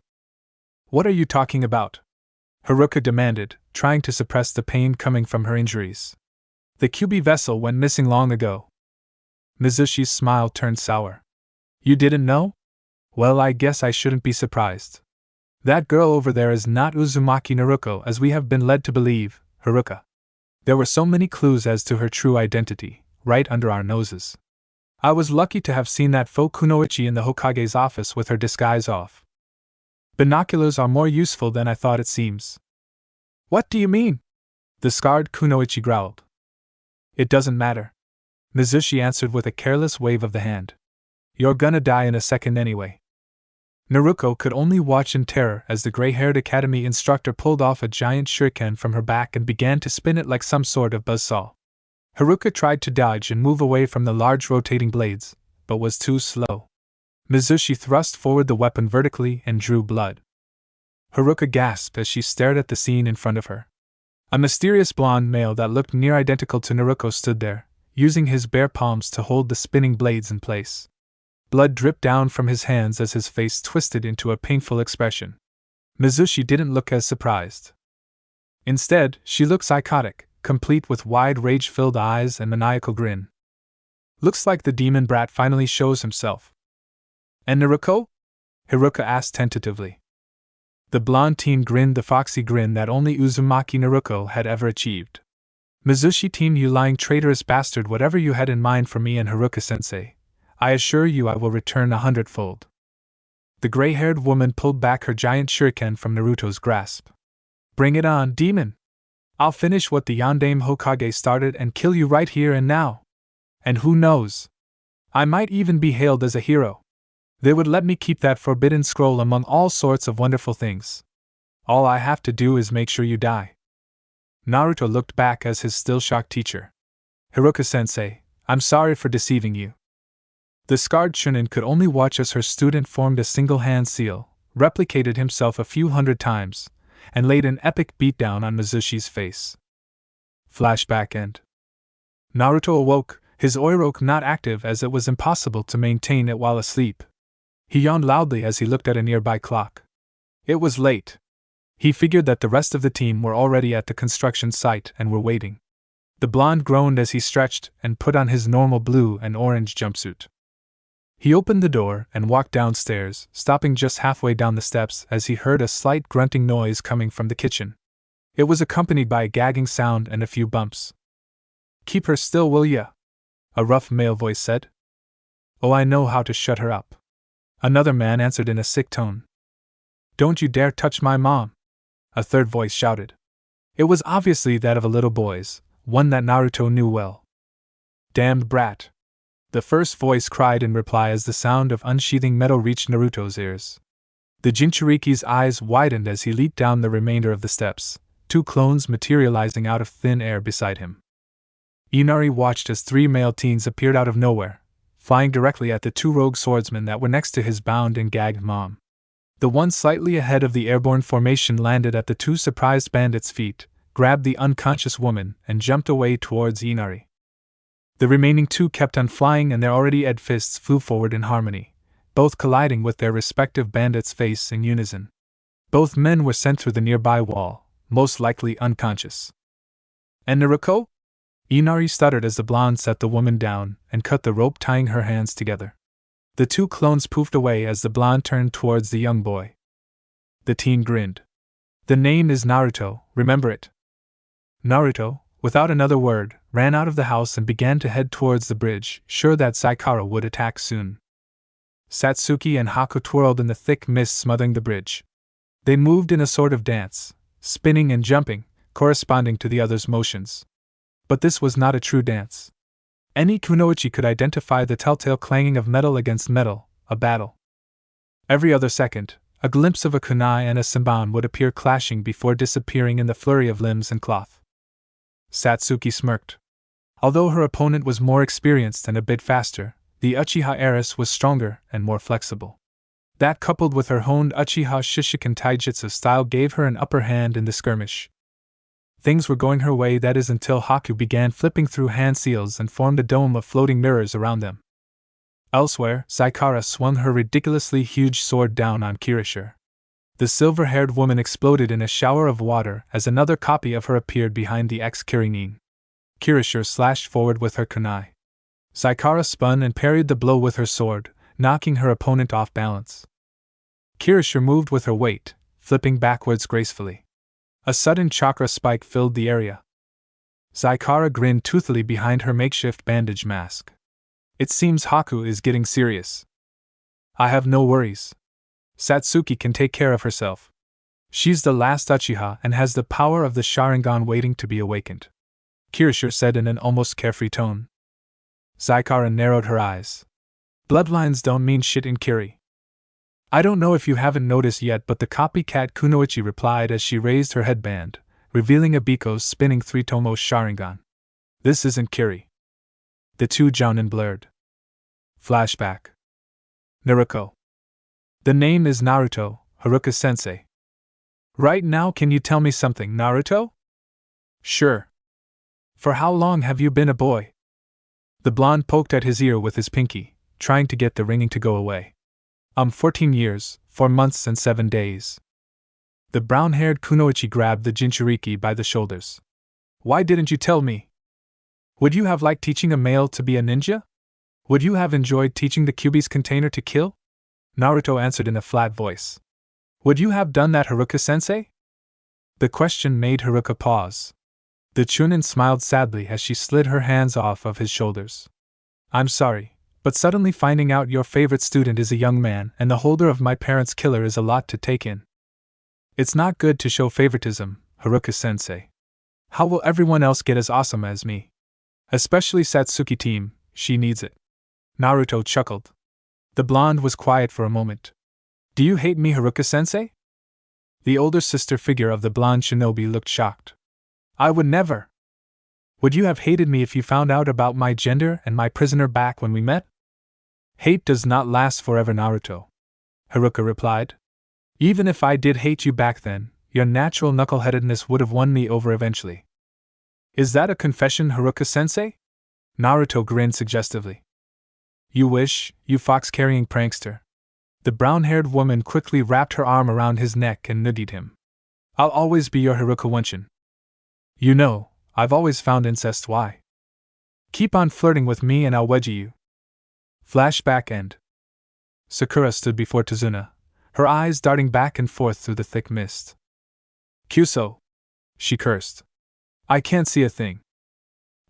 [SPEAKER 1] What are you talking about? Haruka demanded, trying to suppress the pain coming from her injuries. The Kyubi vessel went missing long ago. Mizushi's smile turned sour. You didn't know? Well, I guess I shouldn't be surprised. That girl over there is not Uzumaki Naruko as we have been led to believe, Haruka. There were so many clues as to her true identity, right under our noses. I was lucky to have seen that faux Kunoichi in the Hokage's office with her disguise off. Binoculars are more useful than I thought, it seems. What do you mean? The scarred Kunoichi growled. It doesn't matter. Mizushi answered with a careless wave of the hand. You're gonna die in a second anyway. Naruko could only watch in terror as the gray-haired academy instructor pulled off a giant shuriken from her back and began to spin it like some sort of buzzsaw. Haruka tried to dodge and move away from the large rotating blades, but was too slow. Mizushi thrust forward the weapon vertically and drew blood. Haruka gasped as she stared at the scene in front of her. A mysterious blonde male that looked near identical to Naruko stood there, using his bare palms to hold the spinning blades in place. Blood dripped down from his hands as his face twisted into a painful expression. Mizushi didn't look as surprised. Instead, she looked psychotic, complete with wide rage-filled eyes and maniacal grin. Looks like the demon brat finally shows himself. And Naruko? Haruka asked tentatively. The blonde teen grinned the foxy grin that only Uzumaki Naruko had ever achieved. Mizushi-teen, you lying traitorous bastard, whatever you had in mind for me and Haruka-sensei, I assure you I will return 100-fold. The gray-haired woman pulled back her giant shuriken from Naruto's grasp. Bring it on, demon! I'll finish what the Yondaime Hokage started and kill you right here and now. And who knows? I might even be hailed as a hero. They would let me keep that forbidden scroll among all sorts of wonderful things. All I have to do is make sure you die. Naruto looked back as his still-shocked teacher. Haruka-sensei, I'm sorry for deceiving you. The scarred chunin could only watch as her student formed a single-hand seal, replicated himself a few hundred times, and laid an epic beatdown on Mizushi's face. Flashback end. Naruto awoke, his oiroke not active as it was impossible to maintain it while asleep. He yawned loudly as he looked at a nearby clock. It was late. He figured that the rest of the team were already at the construction site and were waiting. The blonde groaned as he stretched and put on his normal blue and orange jumpsuit. He opened the door and walked downstairs, stopping just halfway down the steps as he heard a slight grunting noise coming from the kitchen. It was accompanied by a gagging sound and a few bumps. Keep her still, will ya? A rough male voice said. Oh, I know how to shut her up. Another man answered in a sick tone. Don't you dare touch my mom, a third voice shouted. It was obviously that of a little boy's, one that Naruto knew well. Damned brat! The first voice cried in reply as the sound of unsheathing metal reached Naruto's ears. The Jinchuriki's eyes widened as he leaped down the remainder of the steps, two clones materializing out of thin air beside him. Inari watched as three male teens appeared out of nowhere, flying directly at the two rogue swordsmen that were next to his bound and gagged mom. The one slightly ahead of the airborne formation landed at the two surprised bandits' feet, grabbed the unconscious woman, and jumped away towards Inari. The remaining two kept on flying and their already ed fists flew forward in harmony, both colliding with their respective bandits' face in unison. Both men were sent through the nearby wall, most likely unconscious. And Naruko? Inari stuttered as the blonde set the woman down and cut the rope tying her hands together. The two clones poofed away as the blonde turned towards the young boy. The teen grinned. The name is Naruto, remember it? Naruto, without another word, ran out of the house and began to head towards the bridge, sure that Sakura would attack soon. Satsuki and Haku twirled in the thick mist smothering the bridge. They moved in a sort of dance, spinning and jumping, corresponding to the others' motions. But this was not a true dance. Any kunoichi could identify the telltale clanging of metal against metal, a battle. Every other second, a glimpse of a kunai and a senbon would appear clashing before disappearing in the flurry of limbs and cloth. Satsuki smirked. Although her opponent was more experienced and a bit faster, the Uchiha heiress was stronger and more flexible. That, coupled with her honed Uchiha Shishiken Taijutsu style, gave her an upper hand in the skirmish. Things were going her way, that is, until Haku began flipping through hand seals and formed a dome of floating mirrors around them. Elsewhere, Sakura swung her ridiculously huge sword down on Kirishure. The silver-haired woman exploded in a shower of water as another copy of her appeared behind the ex-Kirinin. Kirishure slashed forward with her kunai. Sakura spun and parried the blow with her sword, knocking her opponent off balance. Kirishure moved with her weight, flipping backwards gracefully. A sudden chakra spike filled the area. Sakura grinned toothily behind her makeshift bandage mask. It seems Haku is getting serious. I have no worries. Satsuki can take care of herself. She's the last Uchiha and has the power of the Sharingan waiting to be awakened, Kirishure said in an almost carefree tone. Sakura narrowed her eyes. Bloodlines don't mean shit in Kiri. I don't know if you haven't noticed yet, but the copycat Kunoichi replied as she raised her headband, revealing Abiko's spinning three-tomo Sharingan. This isn't Kiri. The two jounin blurred. Flashback. Naruto. The name is Naruto, Haruka-sensei. Right now, can you tell me something, Naruto? Sure. For how long have you been a boy? The blonde poked at his ear with his pinky, trying to get the ringing to go away. 14 years, 4 months and 7 days. The brown-haired Kunoichi grabbed the Jinchuriki by the shoulders. Why didn't you tell me? Would you have liked teaching a male to be a ninja? Would you have enjoyed teaching the Kyuubi's container to kill? Naruto answered in a flat voice. Would you have done that, Haruka-sensei? The question made Haruka pause. The chunin smiled sadly as she slid her hands off of his shoulders. I'm sorry, but suddenly finding out your favorite student is a young man and the holder of my parents' killer is a lot to take in. It's not good to show favoritism, Haruka-sensei. How will everyone else get as awesome as me? Especially Satsuki team, she needs it. Naruto chuckled. The blonde was quiet for a moment. Do you hate me, Haruka-sensei? The older sister figure of the blonde shinobi looked shocked. I would never. Would you have hated me if you found out about my gender and my prisoner back when we met? Hate does not last forever, Naruto, Haruka replied. Even if I did hate you back then, your natural knuckleheadedness would have won me over eventually. Is that a confession, Haruka-sensei? Naruto grinned suggestively. You wish, you fox-carrying prankster. The brown-haired woman quickly wrapped her arm around his neck and nudged him. I'll always be your Haruka-wunshin. You know, I've always found incest why. Keep on flirting with me and I'll wedgie you. Flashback end. Sakura stood before Tazuna, her eyes darting back and forth through the thick mist. Kyuso! She cursed. I can't see a thing.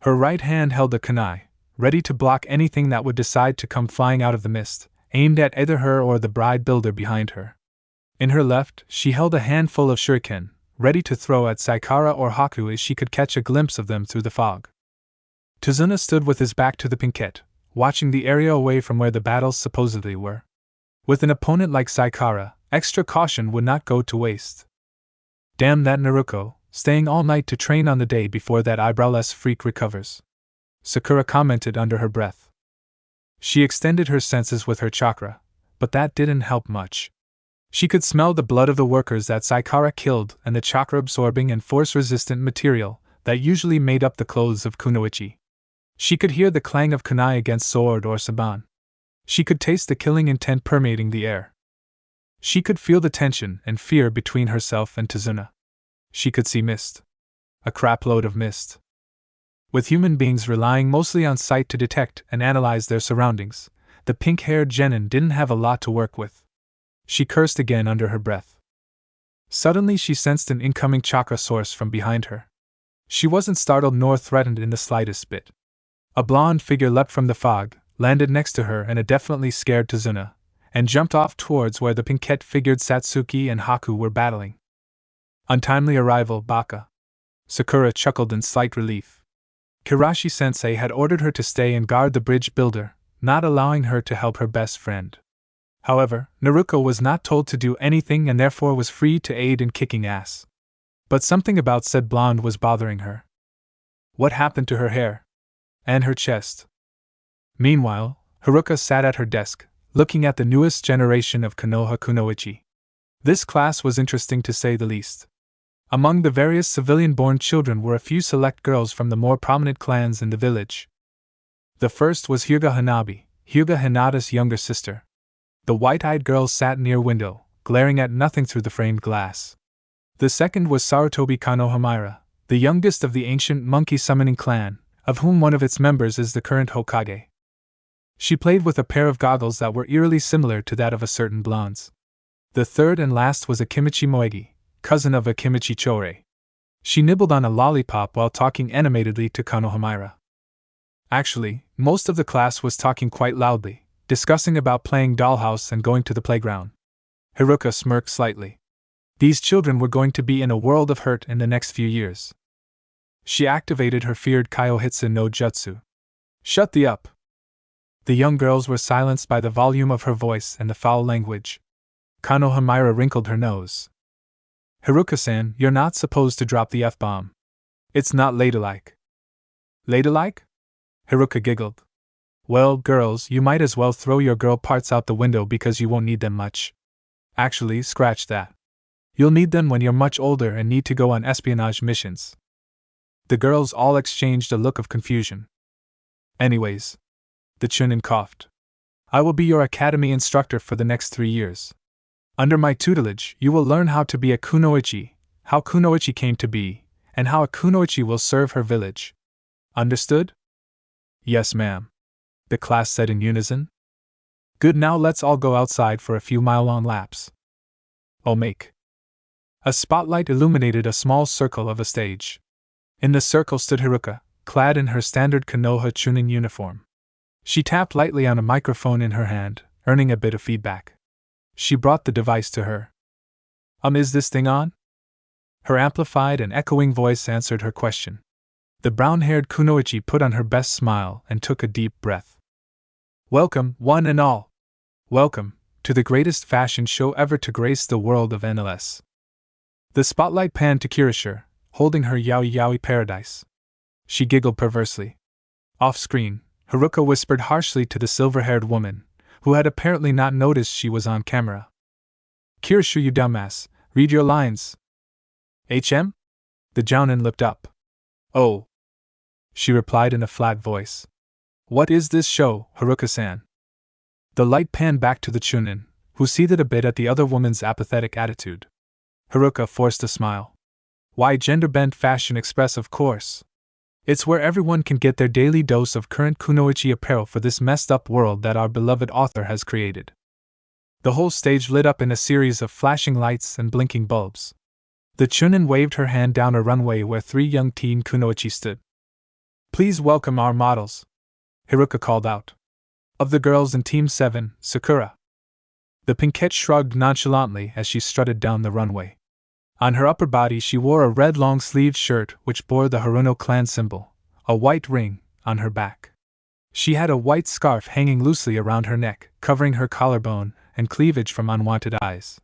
[SPEAKER 1] Her right hand held a kunai, ready to block anything that would decide to come flying out of the mist, aimed at either her or the bride builder behind her. In her left, she held a handful of shuriken, ready to throw at Sakura or Haku as she could catch a glimpse of them through the fog. Tazuna stood with his back to the pinkette, watching the area away from where the battles supposedly were. With an opponent like Sakura, extra caution would not go to waste. Damn that Naruto, staying all night to train on the day before that eyebrowless freak recovers. Sakura commented under her breath. She extended her senses with her chakra, but that didn't help much. She could smell the blood of the workers that Sakura killed and the chakra-absorbing and force-resistant material that usually made up the clothes of Kunoichi. She could hear the clang of kunai against sword or saban. She could taste the killing intent permeating the air. She could feel the tension and fear between herself and Tazuna. She could see mist. A crapload of mist. With human beings relying mostly on sight to detect and analyze their surroundings, the pink-haired genin didn't have a lot to work with. She cursed again under her breath. Suddenly she sensed an incoming chakra source from behind her. She wasn't startled nor threatened in the slightest bit. A blonde figure leapt from the fog, landed next to her and a definitely scared Tazuna, and jumped off towards where the pinkette-figured Satsuki and Haku were battling. Untimely arrival, Baka. Sakura chuckled in slight relief. Kirashi-sensei had ordered her to stay and guard the bridge builder, not allowing her to help her best friend. However, Naruto was not told to do anything and therefore was free to aid in kicking ass. But something about said blonde was bothering her. What happened to her hair? And her chest? Meanwhile, Haruka sat at her desk, looking at the newest generation of Konoha Kunoichi. This class was interesting to say the least. Among the various civilian-born children were a few select girls from the more prominent clans in the village. The first was Hyuga Hanabi, Hyuga Hinata's younger sister. The white-eyed girl sat near window, glaring at nothing through the framed glass. The second was Sarutobi Konohamaira, the youngest of the ancient monkey-summoning clan, of whom one of its members is the current Hokage. She played with a pair of goggles that were eerily similar to that of a certain blonde's. The third and last was Akimichi Moegi, cousin of Akimichi Chore. She nibbled on a lollipop while talking animatedly to Konohamaira. Actually, most of the class was talking quite loudly, discussing about playing dollhouse and going to the playground. Haruka smirked slightly. These children were going to be in a world of hurt in the next few years. She activated her feared Kyohitsu no Jutsu. Shut the up! The young girls were silenced by the volume of her voice and the foul language. Konohamaira wrinkled her nose. Haruka-san, you're not supposed to drop the F-bomb. It's not ladylike. Ladylike? Haruka giggled. Well, girls, you might as well throw your girl parts out the window because you won't need them much. Actually, scratch that. You'll need them when you're much older and need to go on espionage missions. The girls all exchanged a look of confusion. Anyways, the chunin coughed. I will be your academy instructor for the next 3 years. Under my tutelage, you will learn how to be a kunoichi, how kunoichi came to be, and how a kunoichi will serve her village. Understood? Yes, ma'am. The class said in unison. Good, now let's all go outside for a few mile-long laps. Oh, make. A spotlight illuminated a small circle of a stage. In the circle stood Haruka, clad in her standard Konoha chunin uniform. She tapped lightly on a microphone in her hand, earning a bit of feedback. She brought the device to her. Is this thing on? Her amplified and echoing voice answered her question. The brown-haired kunoichi put on her best smile and took a deep breath. Welcome, one and all. Welcome, to the greatest fashion show ever to grace the world of NLS. The spotlight panned to Kirishure, holding her yaoi yaoi paradise. She giggled perversely. Off-screen, Haruka whispered harshly to the silver-haired woman, who had apparently not noticed she was on camera. Kirishure, you dumbass, read your lines. HM? The jounin looked up. Oh. She replied in a flat voice. What is this show, Haruka-san? The light panned back to the chunin, who seethed a bit at the other woman's apathetic attitude. Haruka forced a smile. Why, gender-bent fashion express, of course. It's where everyone can get their daily dose of current kunoichi apparel for this messed-up world that our beloved author has created. The whole stage lit up in a series of flashing lights and blinking bulbs. The chunin waved her hand down a runway where 3 young teen kunoichi stood. Please welcome our models, Haruka called out. Of the girls in Team 7, Sakura. The pinkette shrugged nonchalantly as she strutted down the runway. On her upper body she wore a red long-sleeved shirt which bore the Haruno clan symbol, a white ring, on her back. She had a white scarf hanging loosely around her neck, covering her collarbone and cleavage from unwanted eyes.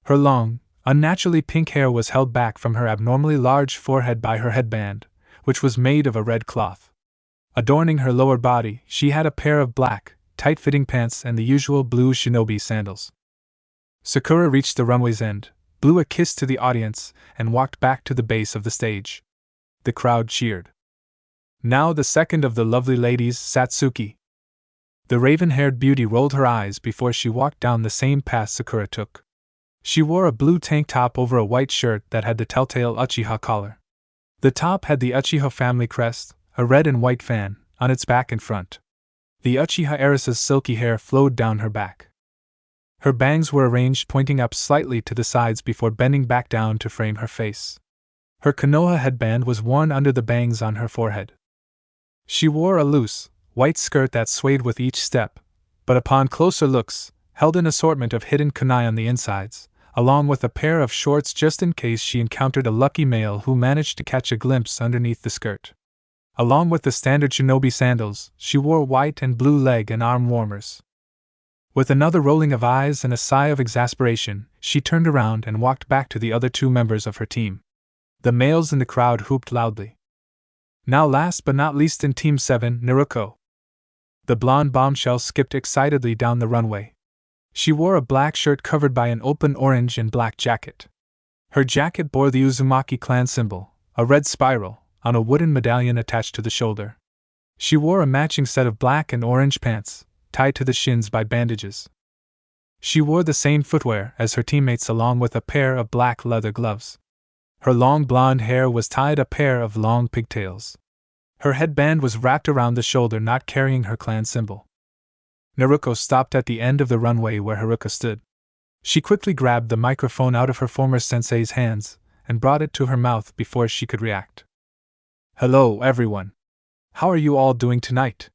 [SPEAKER 1] Her long, unnaturally pink hair was held back from her abnormally large forehead by her headband, which was made of a red cloth. Adorning her lower body, she had a pair of black, tight-fitting pants and the usual blue shinobi sandals. Sakura reached the runway's end, blew a kiss to the audience, and walked back to the base of the stage. The crowd cheered. Now the second of the lovely ladies, Satsuki. The raven-haired beauty rolled her eyes before she walked down the same path Sakura took. She wore a blue tank top over a white shirt that had the telltale Uchiha collar. The top had the Uchiha family crest, a red and white fan, on its back and front. The Uchiha heiress's silky hair flowed down her back. Her bangs were arranged pointing up slightly to the sides before bending back down to frame her face. Her Konoha headband was worn under the bangs on her forehead. She wore a loose, white skirt that swayed with each step, but upon closer looks, held an assortment of hidden kunai on the insides, along with a pair of shorts just in case she encountered a lucky male who managed to catch a glimpse underneath the skirt. Along with the standard shinobi sandals, she wore white and blue leg and arm warmers. With another rolling of eyes and a sigh of exasperation, she turned around and walked back to the other two members of her team. The males in the crowd whooped loudly. Now last but not least in Team 7, Naruto. The blonde bombshell skipped excitedly down the runway. She wore a black shirt covered by an open orange and black jacket. Her jacket bore the Uzumaki clan symbol, a red spiral, on a wooden medallion attached to the shoulder. She wore a matching set of black and orange pants, tied to the shins by bandages. She wore the same footwear as her teammates along with a pair of black leather gloves. Her long blonde hair was tied a pair of long pigtails. Her headband was wrapped around the shoulder, not carrying her clan symbol. Naruto stopped at the end of the runway where Haruka stood. She quickly grabbed the microphone out of her former sensei's hands and brought it to her mouth before she could react. "Hello, everyone. How are you all doing tonight?"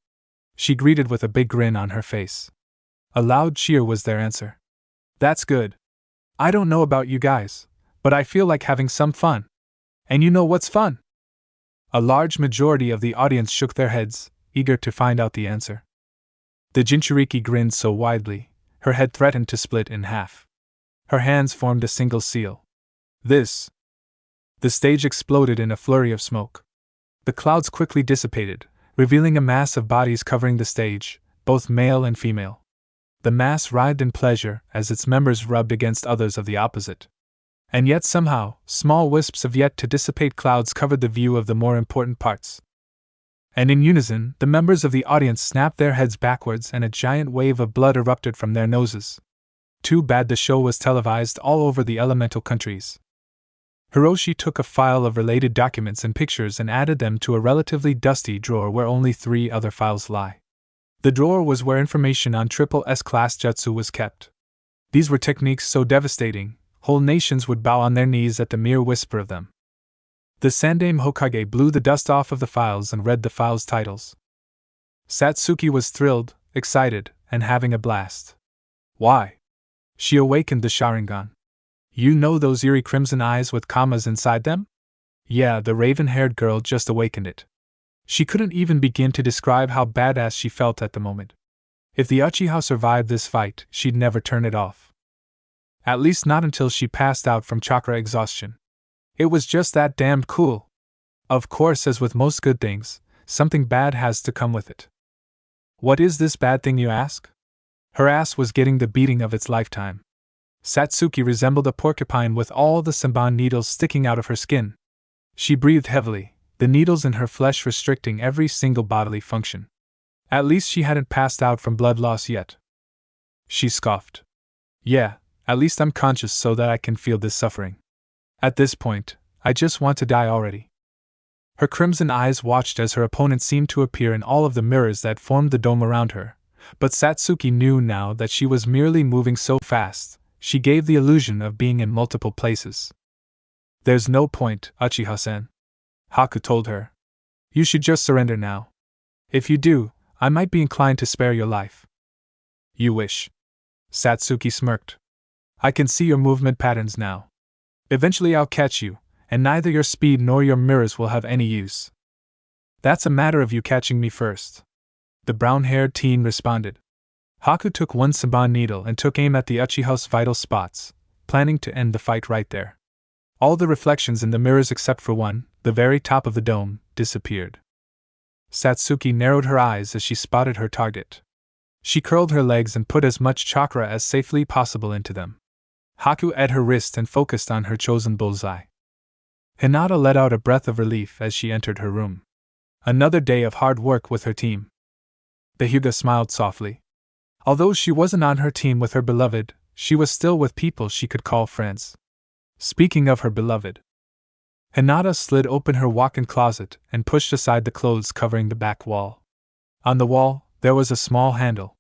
[SPEAKER 1] she greeted with a big grin on her face. A loud cheer was their answer. "That's good. I don't know about you guys, but I feel like having some fun. And you know what's fun?" A large majority of the audience shook their heads, eager to find out the answer. The Jinchuriki grinned so widely, her head threatened to split in half. Her hands formed a single seal. "This." The stage exploded in a flurry of smoke. The clouds quickly dissipated, revealing a mass of bodies covering the stage, both male and female. The mass writhed in pleasure as its members rubbed against others of the opposite. And yet somehow, small wisps of yet to dissipate clouds covered the view of the more important parts. And in unison, the members of the audience snapped their heads backwards and a giant wave of blood erupted from their noses. Too bad the show was televised all over the elemental countries. Hiroshi took a file of related documents and pictures and added them to a relatively dusty drawer where only 3 other files lie. The drawer was where information on Triple S class jutsu was kept. These were techniques so devastating, whole nations would bow on their knees at the mere whisper of them. The Sandaime Hokage blew the dust off of the files and read the files' titles. Satsuki was thrilled, excited, and having a blast. "Why?" She awakened the Sharingan. "You know those eerie crimson eyes with commas inside them?" Yeah, the raven-haired girl just awakened it. She couldn't even begin to describe how badass she felt at the moment. If the Uchiha survived this fight, she'd never turn it off. At least not until she passed out from chakra exhaustion. It was just that damned cool. Of course, as with most good things, something bad has to come with it. What is this bad thing, you ask? Her ass was getting the beating of its lifetime. Satsuki resembled a porcupine with all the senbon needles sticking out of her skin. She breathed heavily, the needles in her flesh restricting every single bodily function. At least she hadn't passed out from blood loss yet. She scoffed. "Yeah, at least I'm conscious so that I can feel this suffering. At this point, I just want to die already." Her crimson eyes watched as her opponent seemed to appear in all of the mirrors that formed the dome around her, but Satsuki knew now that she was merely moving so fast, she gave the illusion of being in multiple places. "There's no point, Uchiha-sen," Haku told her. "You should just surrender now. If you do, I might be inclined to spare your life." "You wish." Satsuki smirked. "I can see your movement patterns now. Eventually I'll catch you, and neither your speed nor your mirrors will have any use." "That's a matter of you catching me first," the brown-haired teen responded. Haku took one senbon needle and took aim at the Uchiha's vital spots, planning to end the fight right there. All the reflections in the mirrors except for one, the very top of the dome, disappeared. Satsuki narrowed her eyes as she spotted her target. She curled her legs and put as much chakra as safely possible into them. Haku at her wrist and focused on her chosen bullseye. Hinata let out a breath of relief as she entered her room. Another day of hard work with her team. The Hyuga smiled softly. Although she wasn't on her team with her beloved, she was still with people she could call friends. Speaking of her beloved, Hinata slid open her walk-in closet and pushed aside the clothes covering the back wall. On the wall, there was a small handle.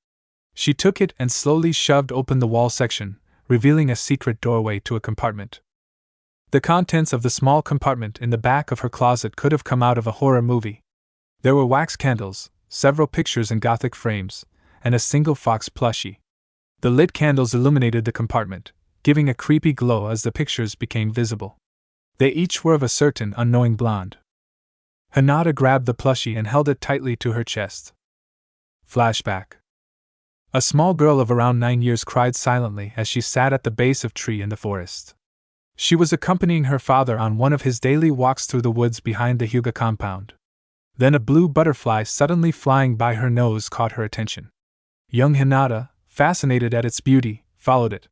[SPEAKER 1] She took it and slowly shoved open the wall section, revealing a secret doorway to a compartment. The contents of the small compartment in the back of her closet could have come out of a horror movie. There were wax candles, several pictures in Gothic frames, and a single fox plushie. The lit candles illuminated the compartment, giving a creepy glow as the pictures became visible. They each were of a certain unknowing blonde. Hinata grabbed the plushie and held it tightly to her chest. Flashback. A small girl of around 9 years cried silently as she sat at the base of a tree in the forest. She was accompanying her father on one of his daily walks through the woods behind the Hyuga compound. Then a blue butterfly suddenly flying by her nose caught her attention. Young Hinata, fascinated at its beauty, followed it.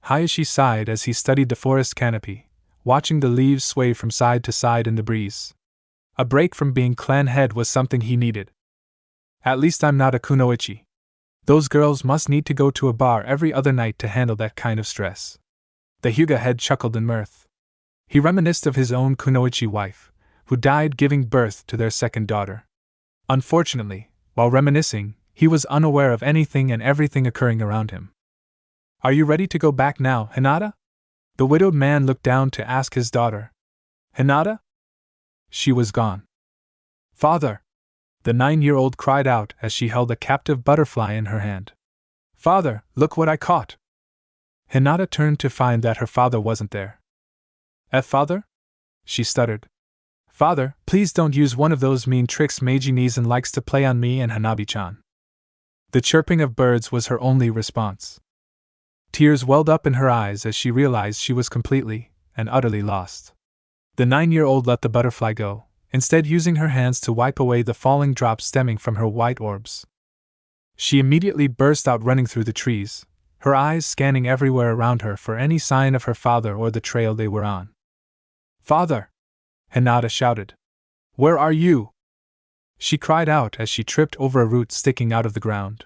[SPEAKER 1] Hayashi sighed as he studied the forest canopy, watching the leaves sway from side to side in the breeze. A break from being clan head was something he needed. At least I'm not a kunoichi. Those girls must need to go to a bar every other night to handle that kind of stress. The Hyuga head chuckled in mirth. He reminisced of his own kunoichi wife, who died giving birth to their second daughter. Unfortunately, while reminiscing, he was unaware of anything and everything occurring around him. Are you ready to go back now, Hinata? The widowed man looked down to ask his daughter. Hinata? She was gone. Father! The 9-year-old cried out as she held a captive butterfly in her hand. Father, look what I caught! Hinata turned to find that her father wasn't there. Father? She stuttered. Father, please don't use one of those mean tricks Meiji Nizen likes to play on me and Hanabi-chan. The chirping of birds was her only response. Tears welled up in her eyes as she realized she was completely and utterly lost. The 9-year-old let the butterfly go, instead using her hands to wipe away the falling drops stemming from her white orbs. She immediately burst out running through the trees, her eyes scanning everywhere around her for any sign of her father or the trail they were on. Father! Hinata shouted. Where are you? She cried out as she tripped over a root sticking out of the ground.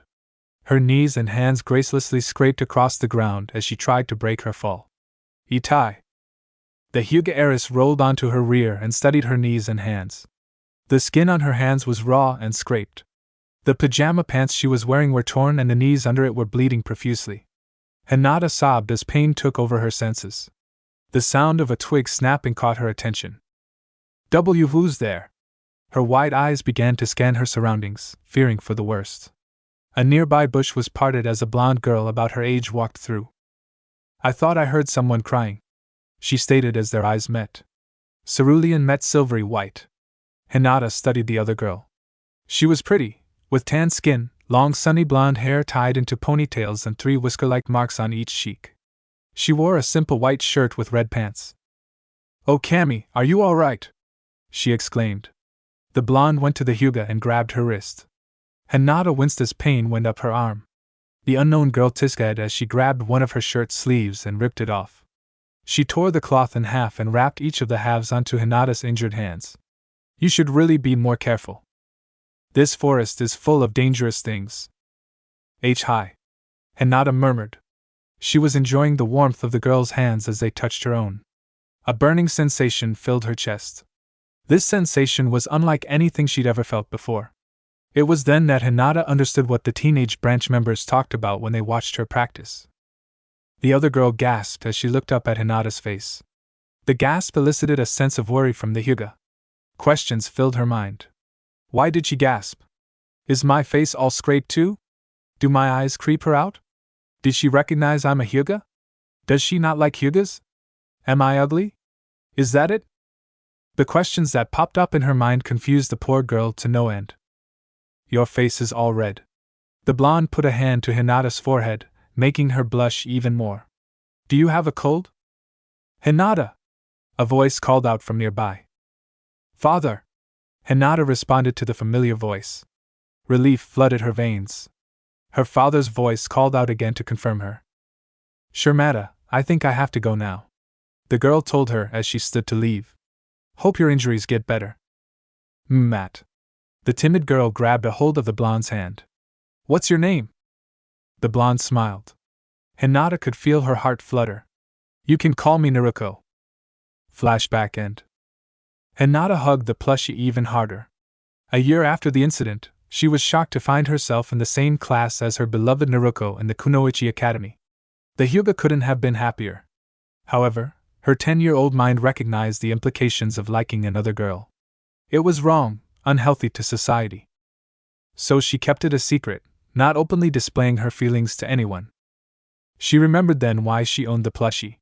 [SPEAKER 1] Her knees and hands gracelessly scraped across the ground as she tried to break her fall. Itai! The Hyuga heiress rolled onto her rear and studied her knees and hands. The skin on her hands was raw and scraped. The pajama pants she was wearing were torn and the knees under it were bleeding profusely. Hinata sobbed as pain took over her senses. The sound of a twig snapping caught her attention. Who's there? Her wide eyes began to scan her surroundings, fearing for the worst. A nearby bush was parted as a blonde girl about her age walked through. I thought I heard someone crying, she stated as their eyes met. Cerulean met silvery white. Hinata studied the other girl. She was pretty, with tan skin, long sunny blonde hair tied into ponytails and 3 whisker-like marks on each cheek. She wore a simple white shirt with red pants. Oh Cammy, are you all right? She exclaimed. The blonde went to the Hyuga and grabbed her wrist. Hinata winced as pain went up her arm. The unknown girl tiskeed as she grabbed one of her shirt sleeves and ripped it off. She tore the cloth in half and wrapped each of the halves onto Hinata's injured hands. You should really be more careful. This forest is full of dangerous things. Hi. Hinata murmured. She was enjoying the warmth of the girl's hands as they touched her own. A burning sensation filled her chest. This sensation was unlike anything she'd ever felt before. It was then that Hinata understood what the teenage branch members talked about when they watched her practice. The other girl gasped as she looked up at Hinata's face. The gasp elicited a sense of worry from the Hyuga. Questions filled her mind. Why did she gasp? Is my face all scraped too? Do my eyes creep her out? Did she recognize I'm a Hyuga? Does she not like Hyugas? Am I ugly? Is that it? The questions that popped up in her mind confused the poor girl to no end. Your face is all red. The blonde put a hand to Hinata's forehead, making her blush even more. Do you have a cold? Hinata! A voice called out from nearby. Father! Hinata responded to the familiar voice. Relief flooded her veins. Her father's voice called out again to confirm her. Shermata, I think I have to go now. The girl told her as she stood to leave. Hope your injuries get better. Matt. The timid girl grabbed a hold of the blonde's hand. What's your name? The blonde smiled. Hinata could feel her heart flutter. You can call me Naruto. Flashback end. Hinata hugged the plushie even harder. A year after the incident, she was shocked to find herself in the same class as her beloved Naruto in the Kunoichi Academy. The Hyuga couldn't have been happier. However, her 10-year-old mind recognized the implications of liking another girl. It was wrong, unhealthy to society. So she kept it a secret, not openly displaying her feelings to anyone. She remembered then why she owned the plushie.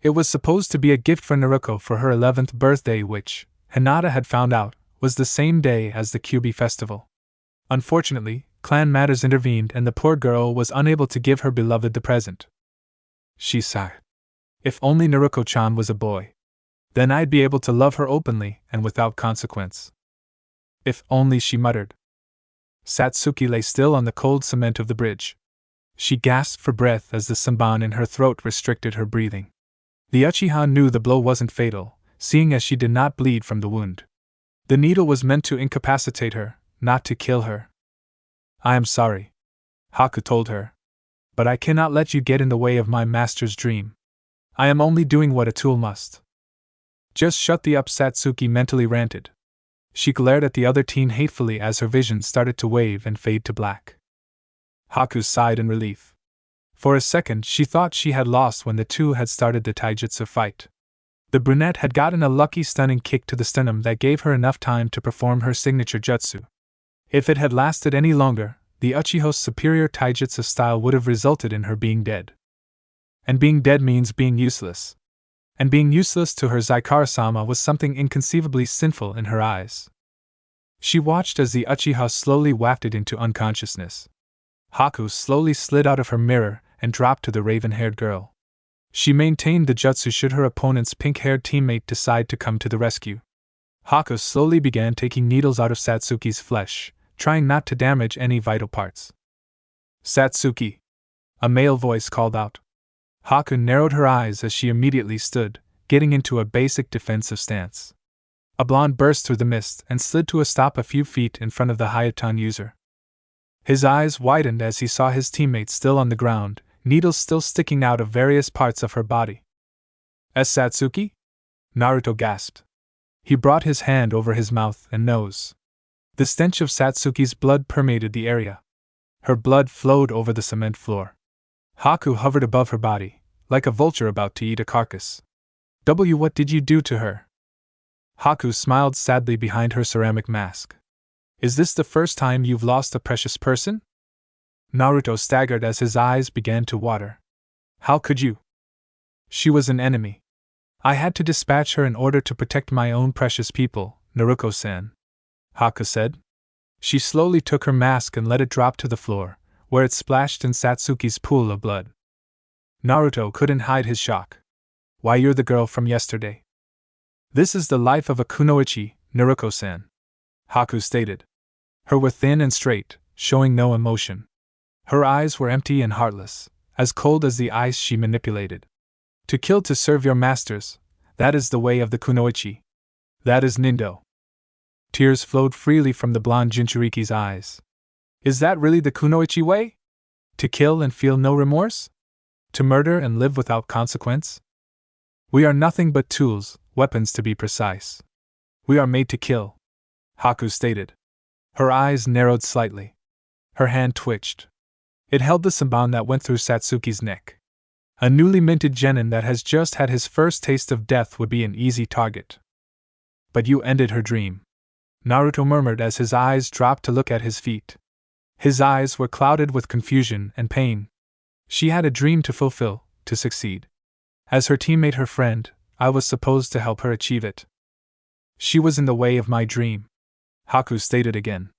[SPEAKER 1] It was supposed to be a gift for Naruto for her 11th birthday, which, Hinata had found out, was the same day as the Kyuubi festival. Unfortunately, clan matters intervened and the poor girl was unable to give her beloved the present. She sighed. If only Naruto-chan was a boy. Then I'd be able to love her openly and without consequence. If only, she muttered. Satsuki lay still on the cold cement of the bridge. She gasped for breath as the senbon in her throat restricted her breathing. The Uchiha knew the blow wasn't fatal, seeing as she did not bleed from the wound. The needle was meant to incapacitate her, not to kill her. I am sorry, Haku told her. But I cannot let you get in the way of my master's dream. I am only doing what a tool must. Just shut the up, Satsuki mentally ranted. She glared at the other teen hatefully as her vision started to wave and fade to black. Haku sighed in relief. For a second she thought she had lost when the two had started the taijutsu fight. The brunette had gotten a lucky stunning kick to the sternum that gave her enough time to perform her signature jutsu. If it had lasted any longer, the Uchiha's superior taijutsu style would have resulted in her being dead. And being dead means being useless. And being useless to her Zikara-sama was something inconceivably sinful in her eyes. She watched as the Uchiha slowly wafted into unconsciousness. Haku slowly slid out of her mirror and dropped to the raven-haired girl. She maintained the jutsu should her opponent's pink-haired teammate decide to come to the rescue. Haku slowly began taking needles out of Satsuki's flesh, trying not to damage any vital parts. Satsuki! A male voice called out. Haku narrowed her eyes as she immediately stood, getting into a basic defensive stance. A blonde burst through the mist and slid to a stop a few feet in front of the Hayaton user. His eyes widened as he saw his teammate still on the ground, needles still sticking out of various parts of her body. Satsuki? Naruto gasped. He brought his hand over his mouth and nose. The stench of Satsuki's blood permeated the area. Her blood flowed over the cement floor. Haku hovered above her body, like a vulture about to eat a carcass. What did you do to her? Haku smiled sadly behind her ceramic mask. Is this the first time you've lost a precious person? Naruto staggered as his eyes began to water. How could you? She was an enemy. I had to dispatch her in order to protect my own precious people, Naruto-san, Haku said. She slowly took her mask and let it drop to the floor, where it splashed in Satsuki's pool of blood. Naruto couldn't hide his shock. Why, you're the girl from yesterday. This is the life of a kunoichi, Naruto-san, Haku stated. Her were thin and straight, showing no emotion. Her eyes were empty and heartless, as cold as the ice she manipulated. To kill to serve your masters, that is the way of the kunoichi. That is Nindo. Tears flowed freely from the blonde Jinchuriki's eyes. Is that really the kunoichi way? To kill and feel no remorse? To murder and live without consequence? We are nothing but tools, weapons to be precise. We are made to kill, Haku stated. Her eyes narrowed slightly. Her hand twitched. It held the senbon that went through Satsuki's neck. A newly minted genin that has just had his first taste of death would be an easy target. But you ended her dream, Naruto murmured as his eyes dropped to look at his feet. His eyes were clouded with confusion and pain. She had a dream to fulfill, to succeed. As her teammate, her friend, I was supposed to help her achieve it. She was in the way of my dream, Haku stated again.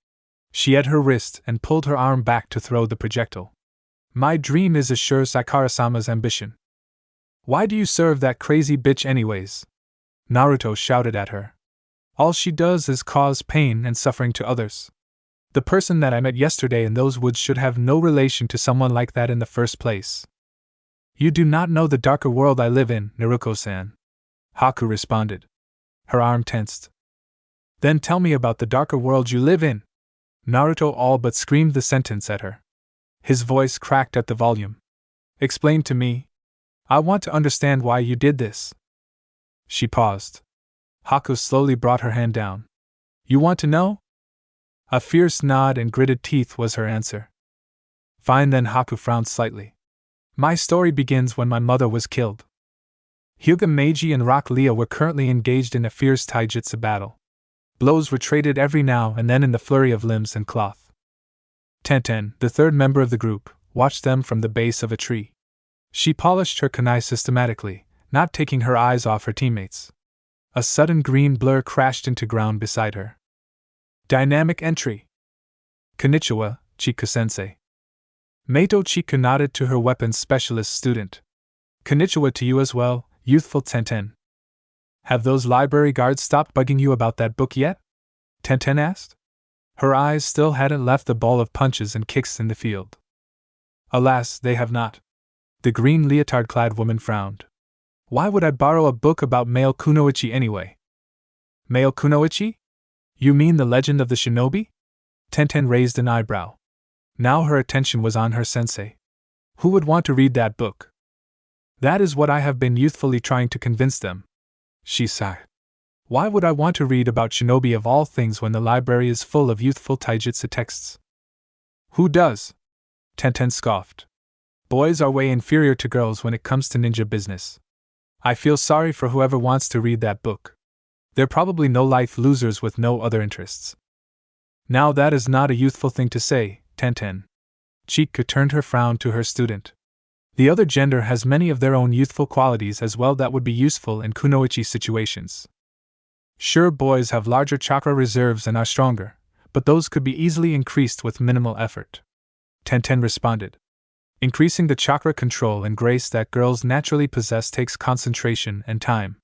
[SPEAKER 1] She had her wrist and pulled her arm back to throw the projectile. My dream is assure Sakura-sama's ambition. Why do you serve that crazy bitch anyways? Naruto shouted at her. All she does is cause pain and suffering to others. The person that I met yesterday in those woods should have no relation to someone like that in the first place. You do not know the darker world I live in, Naruto-san, Haku responded. Her arm tensed. Then tell me about the darker world you live in. Naruto all but screamed the sentence at her. His voice cracked at the volume. Explain to me. I want to understand why you did this. She paused. Haku slowly brought her hand down. You want to know? A fierce nod and gritted teeth was her answer. Fine then, Haku frowned slightly. My story begins when my mother was killed. Hyuga Meiji and Rock Lee were currently engaged in a fierce taijutsu battle. Blows were traded every now and then in the flurry of limbs and cloth. Tenten, the third member of the group, watched them from the base of a tree. She polished her kunai systematically, not taking her eyes off her teammates. A sudden green blur crashed into ground beside her. Dynamic entry. Konnichiwa, Chiku-sensei. Meito Chiku nodded to her weapons specialist student. Konnichiwa to you as well, youthful Tenten. Have those library guards stopped bugging you about that book yet? Tenten asked. Her eyes still hadn't left the ball of punches and kicks in the field. Alas, they have not. The green leotard-clad woman frowned. Why would I borrow a book about male Kunoichi anyway? Male Kunoichi? You mean the legend of the Shinobi? Tenten raised an eyebrow. Now her attention was on her sensei. Who would want to read that book? That is what I have been youthfully trying to convince them. She sighed. Why would I want to read about Shinobi of all things when the library is full of youthful taijutsu texts? Who does? Tenten scoffed. Boys are way inferior to girls when it comes to ninja business. I feel sorry for whoever wants to read that book. They're probably no-life losers with no other interests. Now that is not a youthful thing to say, Tenten. Chiku turned her frown to her student. The other gender has many of their own youthful qualities as well that would be useful in kunoichi situations. Sure, boys have larger chakra reserves and are stronger, but those could be easily increased with minimal effort. Tenten responded. Increasing the chakra control and grace that girls naturally possess takes concentration and time.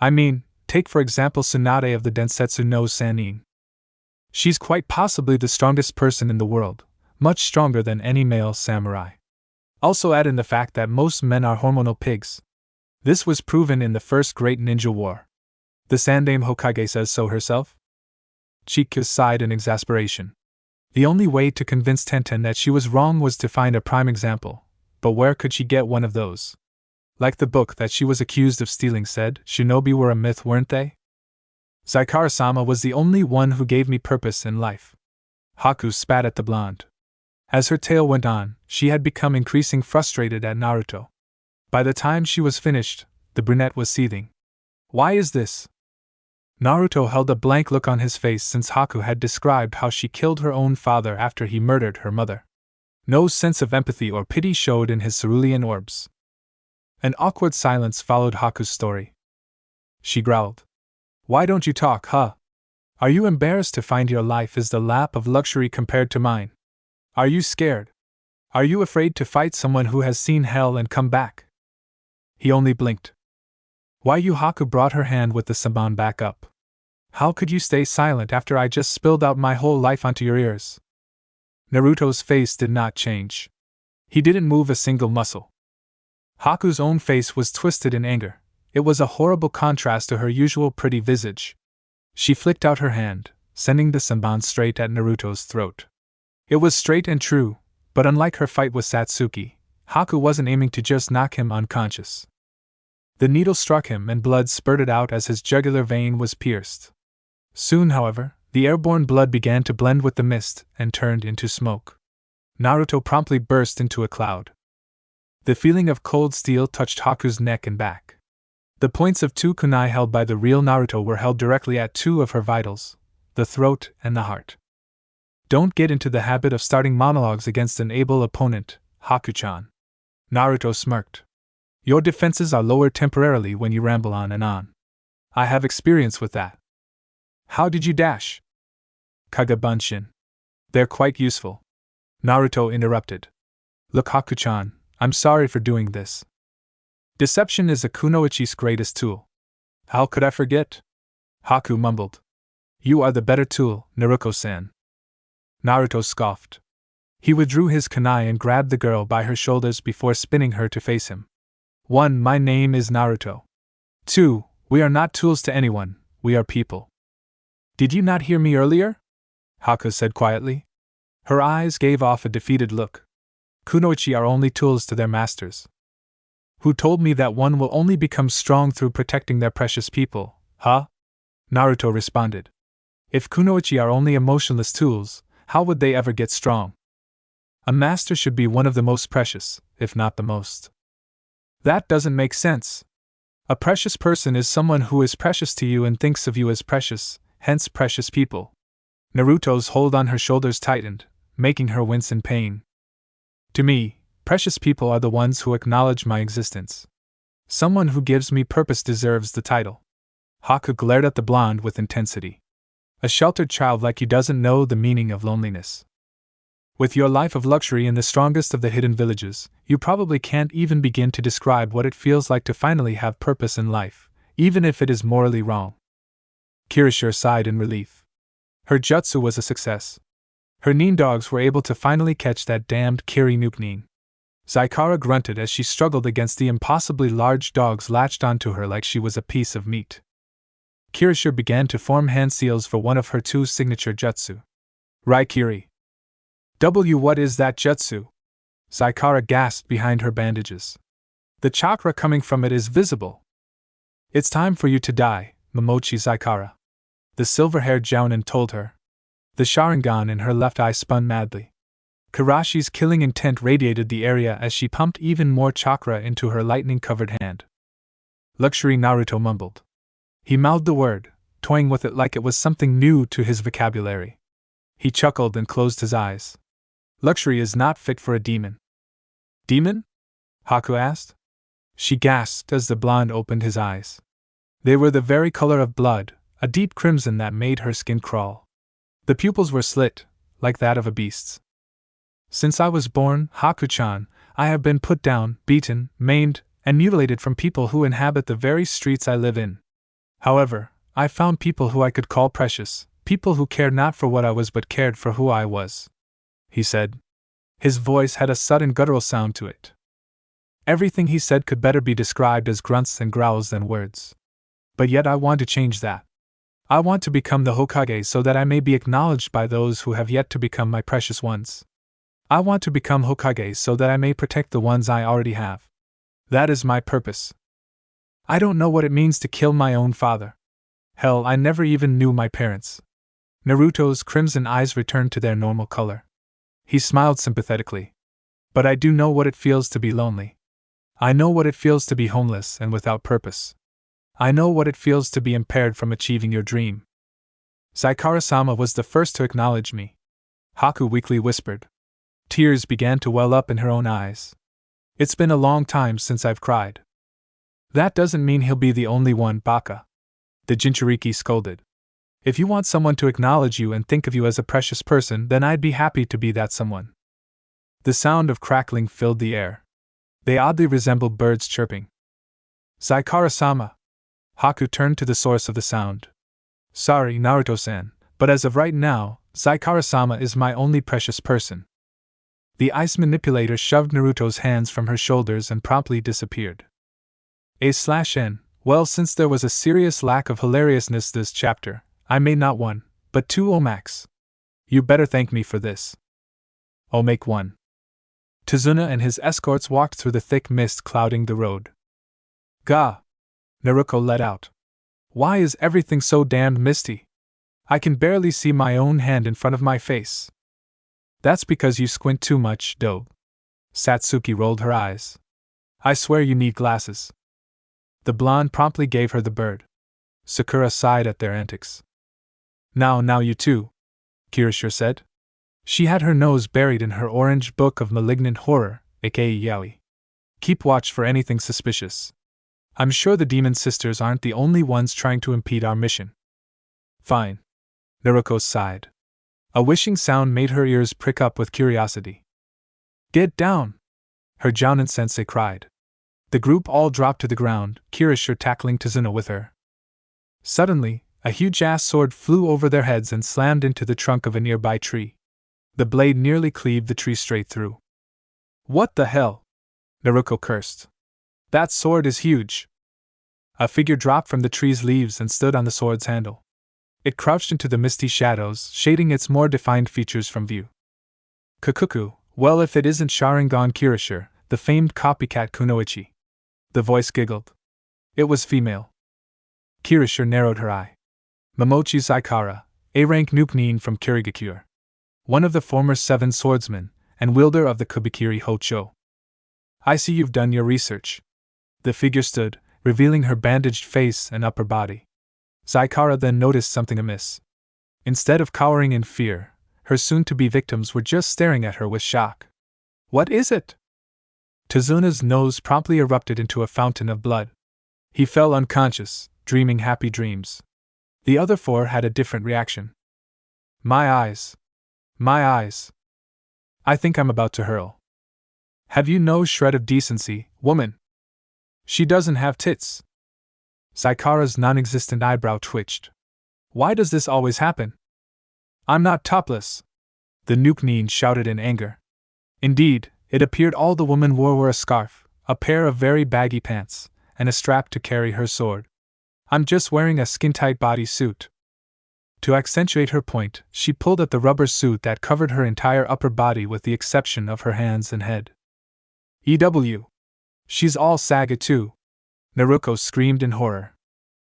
[SPEAKER 1] I mean, take for example Tsunade of the Densetsu no Sannin. She's quite possibly the strongest person in the world, much stronger than any male samurai. Also add in the fact that most men are hormonal pigs. This was proven in the first Great Ninja War. The Sandaime Hokage says so herself? Chiku sighed in exasperation. The only way to convince Tenten that she was wrong was to find a prime example, but where could she get one of those? Like the book that she was accused of stealing said, Shinobi were a myth, weren't they? Zaikara-sama was the only one who gave me purpose in life. Haku spat at the blonde. As her tale went on, she had become increasingly frustrated at Naruto. By the time she was finished, the brunette was seething. Why is this? Naruto held a blank look on his face since Haku had described how she killed her own father after he murdered her mother. No sense of empathy or pity showed in his cerulean orbs. An awkward silence followed Haku's story. She growled. Why don't you talk, huh? Are you embarrassed to find your life is the lap of luxury compared to mine? Are you scared? Are you afraid to fight someone who has seen hell and come back? He only blinked. Why you? Haku brought her hand with the saban back up. How could you stay silent after I just spilled out my whole life onto your ears? Naruto's face did not change. He didn't move a single muscle. Haku's own face was twisted in anger. It was a horrible contrast to her usual pretty visage. She flicked out her hand, sending the saban straight at Naruto's throat. It was straight and true, but unlike her fight with Satsuki, Haku wasn't aiming to just knock him unconscious. The needle struck him and blood spurted out as his jugular vein was pierced. Soon, however, the airborne blood began to blend with the mist and turned into smoke. Naruto promptly burst into a cloud. The feeling of cold steel touched Haku's neck and back. The points of two kunai held by the real Naruto were held directly at two of her vitals, the throat and the heart. Don't get into the habit of starting monologues against an able opponent, Haku-chan. Naruto smirked. Your defenses are lowered temporarily when you ramble on and on. I have experience with that. How did you dash? Kagabunshin. They're quite useful. Naruto interrupted. Look, Haku-chan, I'm sorry for doing this. Deception is a kunoichi's greatest tool. How could I forget? Haku mumbled. You are the better tool, Naruto-san. Naruto scoffed. He withdrew his kunai and grabbed the girl by her shoulders before spinning her to face him. 1. My name is Naruto. 2. We are not tools to anyone, we are people. Did you not hear me earlier? Haku said quietly. Her eyes gave off a defeated look. Kunoichi are only tools to their masters. Who told me that one will only become strong through protecting their precious people, huh? Naruto responded. If kunoichi are only emotionless tools, how would they ever get strong? A master should be one of the most precious, if not the most. That doesn't make sense. A precious person is someone who is precious to you and thinks of you as precious, hence precious people. Naruto's hold on her shoulders tightened, making her wince in pain. To me, precious people are the ones who acknowledge my existence. Someone who gives me purpose deserves the title. Haku glared at the blonde with intensity. A sheltered child like you doesn't know the meaning of loneliness. With your life of luxury in the strongest of the hidden villages, you probably can't even begin to describe what it feels like to finally have purpose in life, even if it is morally wrong. Kirishure sighed in relief. Her jutsu was a success. Her nin dogs were able to finally catch that damned Kiri Nuke nin. Sakura grunted as she struggled against the impossibly large dogs latched onto her like she was a piece of meat. Kirishure began to form hand seals for one of her two signature jutsu. Raikiri. What is that jutsu? Sakura gasped behind her bandages. The chakra coming from it is visible. It's time for you to die, Momochi Sakura. The silver-haired jounin told her. The Sharingan in her left eye spun madly. Karashi's killing intent radiated the area as she pumped even more chakra into her lightning-covered hand. Luxury Naruto mumbled. He mouthed the word, toying with it like it was something new to his vocabulary. He chuckled and closed his eyes. Luxury is not fit for a demon. Demon? Haku asked. She gasped as the blonde opened his eyes. They were the very color of blood, a deep crimson that made her skin crawl. The pupils were slit, like that of a beast's. Since I was born, Haku-chan, I have been put down, beaten, maimed, and mutilated from people who inhabit the very streets I live in. However, I found people who I could call precious, people who cared not for what I was but cared for who I was. He said. His voice had a sudden guttural sound to it. Everything he said could better be described as grunts and growls than words. But yet I want to change that. I want to become the Hokage so that I may be acknowledged by those who have yet to become my precious ones. I want to become Hokage so that I may protect the ones I already have. That is my purpose. I don't know what it means to kill my own father. Hell, I never even knew my parents. Naruto's crimson eyes returned to their normal color. He smiled sympathetically. But I do know what it feels to be lonely. I know what it feels to be homeless and without purpose. I know what it feels to be impaired from achieving your dream. Sakura-sama was the first to acknowledge me. Haku weakly whispered. Tears began to well up in her own eyes. It's been a long time since I've cried. That doesn't mean he'll be the only one, Baka. The Jinchuriki scolded. If you want someone to acknowledge you and think of you as a precious person, then I'd be happy to be that someone. The sound of crackling filled the air. They oddly resembled birds chirping. Sakura-sama. Haku turned to the source of the sound. Sorry, Naruto-san, but as of right now, Sakura-sama is my only precious person. The ice manipulator shoved Naruto's hands from her shoulders and promptly disappeared. A/N. Well, since there was a serious lack of hilariousness this chapter, I made not one, but 2 omax. You better thank me for this. Omake 1. Tazuna and his escorts walked through the thick mist clouding the road. Gah! Naruto let out. Why is everything so damned misty? I can barely see my own hand in front of my face. That's because you squint too much, Doe. Satsuki rolled her eyes. I swear you need glasses. The blonde promptly gave her the bird. Sakura sighed at their antics. Now you too, Kirishure said. She had her nose buried in her orange book of malignant horror, aka yaoi. Keep watch for anything suspicious. I'm sure the demon sisters aren't the only ones trying to impede our mission. Fine. Naruto sighed. A wishing sound made her ears prick up with curiosity. Get down! Her jounin sensei cried. The group all dropped to the ground, Kirishure tackling Tazuna with her. Suddenly, a huge-ass sword flew over their heads and slammed into the trunk of a nearby tree. The blade nearly cleaved the tree straight through. What the hell? Naruto cursed. That sword is huge. A figure dropped from the tree's leaves and stood on the sword's handle. It crouched into the misty shadows, shading its more defined features from view. Kukuku, well, if it isn't Sharingan Kirishure, the famed copycat Kunoichi. The voice giggled. It was female. Kirishure narrowed her eye. Momochi Sakura, A-rank nuke nin from Kirigakure. One of the former 7 swordsmen, and wielder of the Kubikiri Hocho. I see you've done your research. The figure stood, revealing her bandaged face and upper body. Sakura then noticed something amiss. Instead of cowering in fear, her soon-to-be victims were just staring at her with shock. "What is it?" Tezuna's nose promptly erupted into a fountain of blood. He fell unconscious, dreaming happy dreams. The other four had a different reaction. My eyes. My eyes. I think I'm about to hurl. Have you no shred of decency, woman? She doesn't have tits. Sakura's non-existent eyebrow twitched. Why does this always happen? I'm not topless. The Nuke-Nin shouted in anger. Indeed, it appeared all the woman wore were a scarf, a pair of very baggy pants, and a strap to carry her sword. I'm just wearing a skin-tight body suit. To accentuate her point, she pulled at the rubber suit that covered her entire upper body with the exception of her hands and head. EW. She's all saga too. Naruto screamed in horror.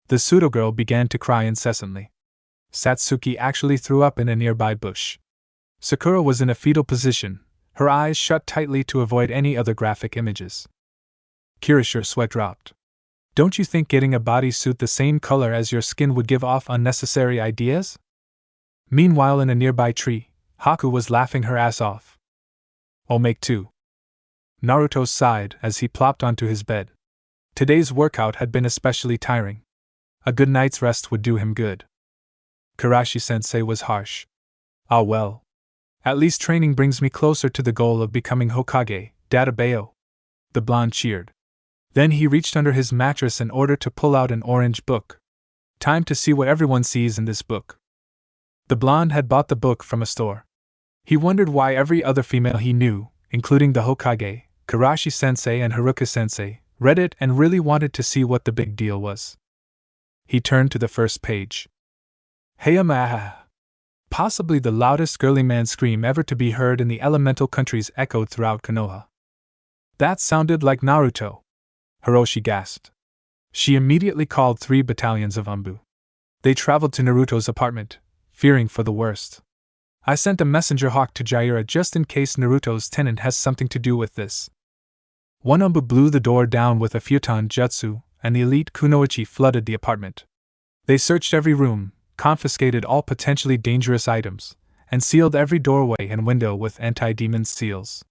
[SPEAKER 1] The pseudo-girl began to cry incessantly. Satsuki actually threw up in a nearby bush. Sakura was in a fetal position, her eyes shut tightly to avoid any other graphic images. Kirishi's sweat dropped. Don't you think getting a bodysuit the same color as your skin would give off unnecessary ideas? Meanwhile, in a nearby tree, Haku was laughing her ass off. Oh, make two. Naruto sighed as he plopped onto his bed. Today's workout had been especially tiring. A good night's rest would do him good. Karashi-sensei was harsh. Ah well. At least training brings me closer to the goal of becoming Hokage, Databeo. The blonde cheered. Then he reached under his mattress in order to pull out an orange book. Time to see what everyone sees in this book. The blonde had bought the book from a store. He wondered why every other female he knew, including the Hokage, Karashi-sensei and Haruka-sensei, read it and really wanted to see what the big deal was. He turned to the first page. Heyamaha! Possibly the loudest girly man scream ever to be heard in the elemental countries echoed throughout Konoha. That sounded like Naruto. Hiroshi gasped. She immediately called 3 battalions of Umbu. They traveled to Naruto's apartment, fearing for the worst. I sent a messenger hawk to Jaira just in case Naruto's tenant has something to do with this. One Umbu blew the door down with a futon jutsu, and the elite Kunoichi flooded the apartment. They searched every room, confiscated all potentially dangerous items, and sealed every doorway and window with anti-demon seals.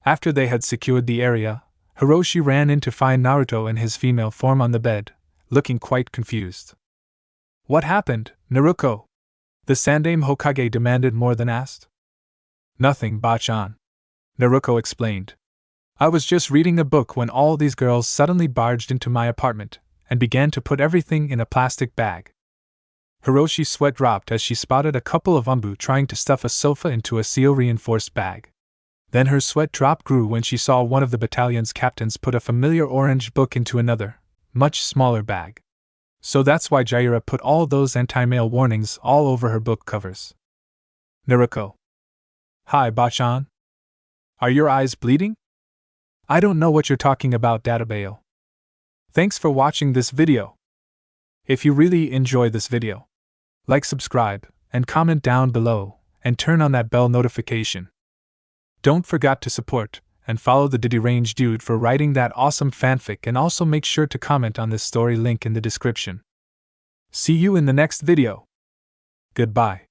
[SPEAKER 1] After they had secured the area, Hiroshi ran in to find Naruto in his female form on the bed, looking quite confused. What happened, Naruto? The Sandaime Hokage demanded more than asked. Nothing, Bachan. Naruto explained. I was just reading a book when all these girls suddenly barged into my apartment and began to put everything in a plastic bag. Hiroshi's sweat dropped as she spotted a couple of Umbu trying to stuff a sofa into a seal-reinforced bag. Then her sweat drop grew when she saw one of the battalion's captains put a familiar orange book into another, much smaller bag. So that's why Jaira put all those anti-male warnings all over her book covers. Naruto. Hi, Bachan. Are your eyes bleeding? I don't know what you're talking about, Databeo. Thanks for watching this video. If you really enjoy this video, like, subscribe, and comment down below, and turn on that bell notification. Don't forget to support and follow the Da-Deranged-Dude for writing that awesome fanfic, and also make sure to comment on this story link in the description. See you in the next video. Goodbye.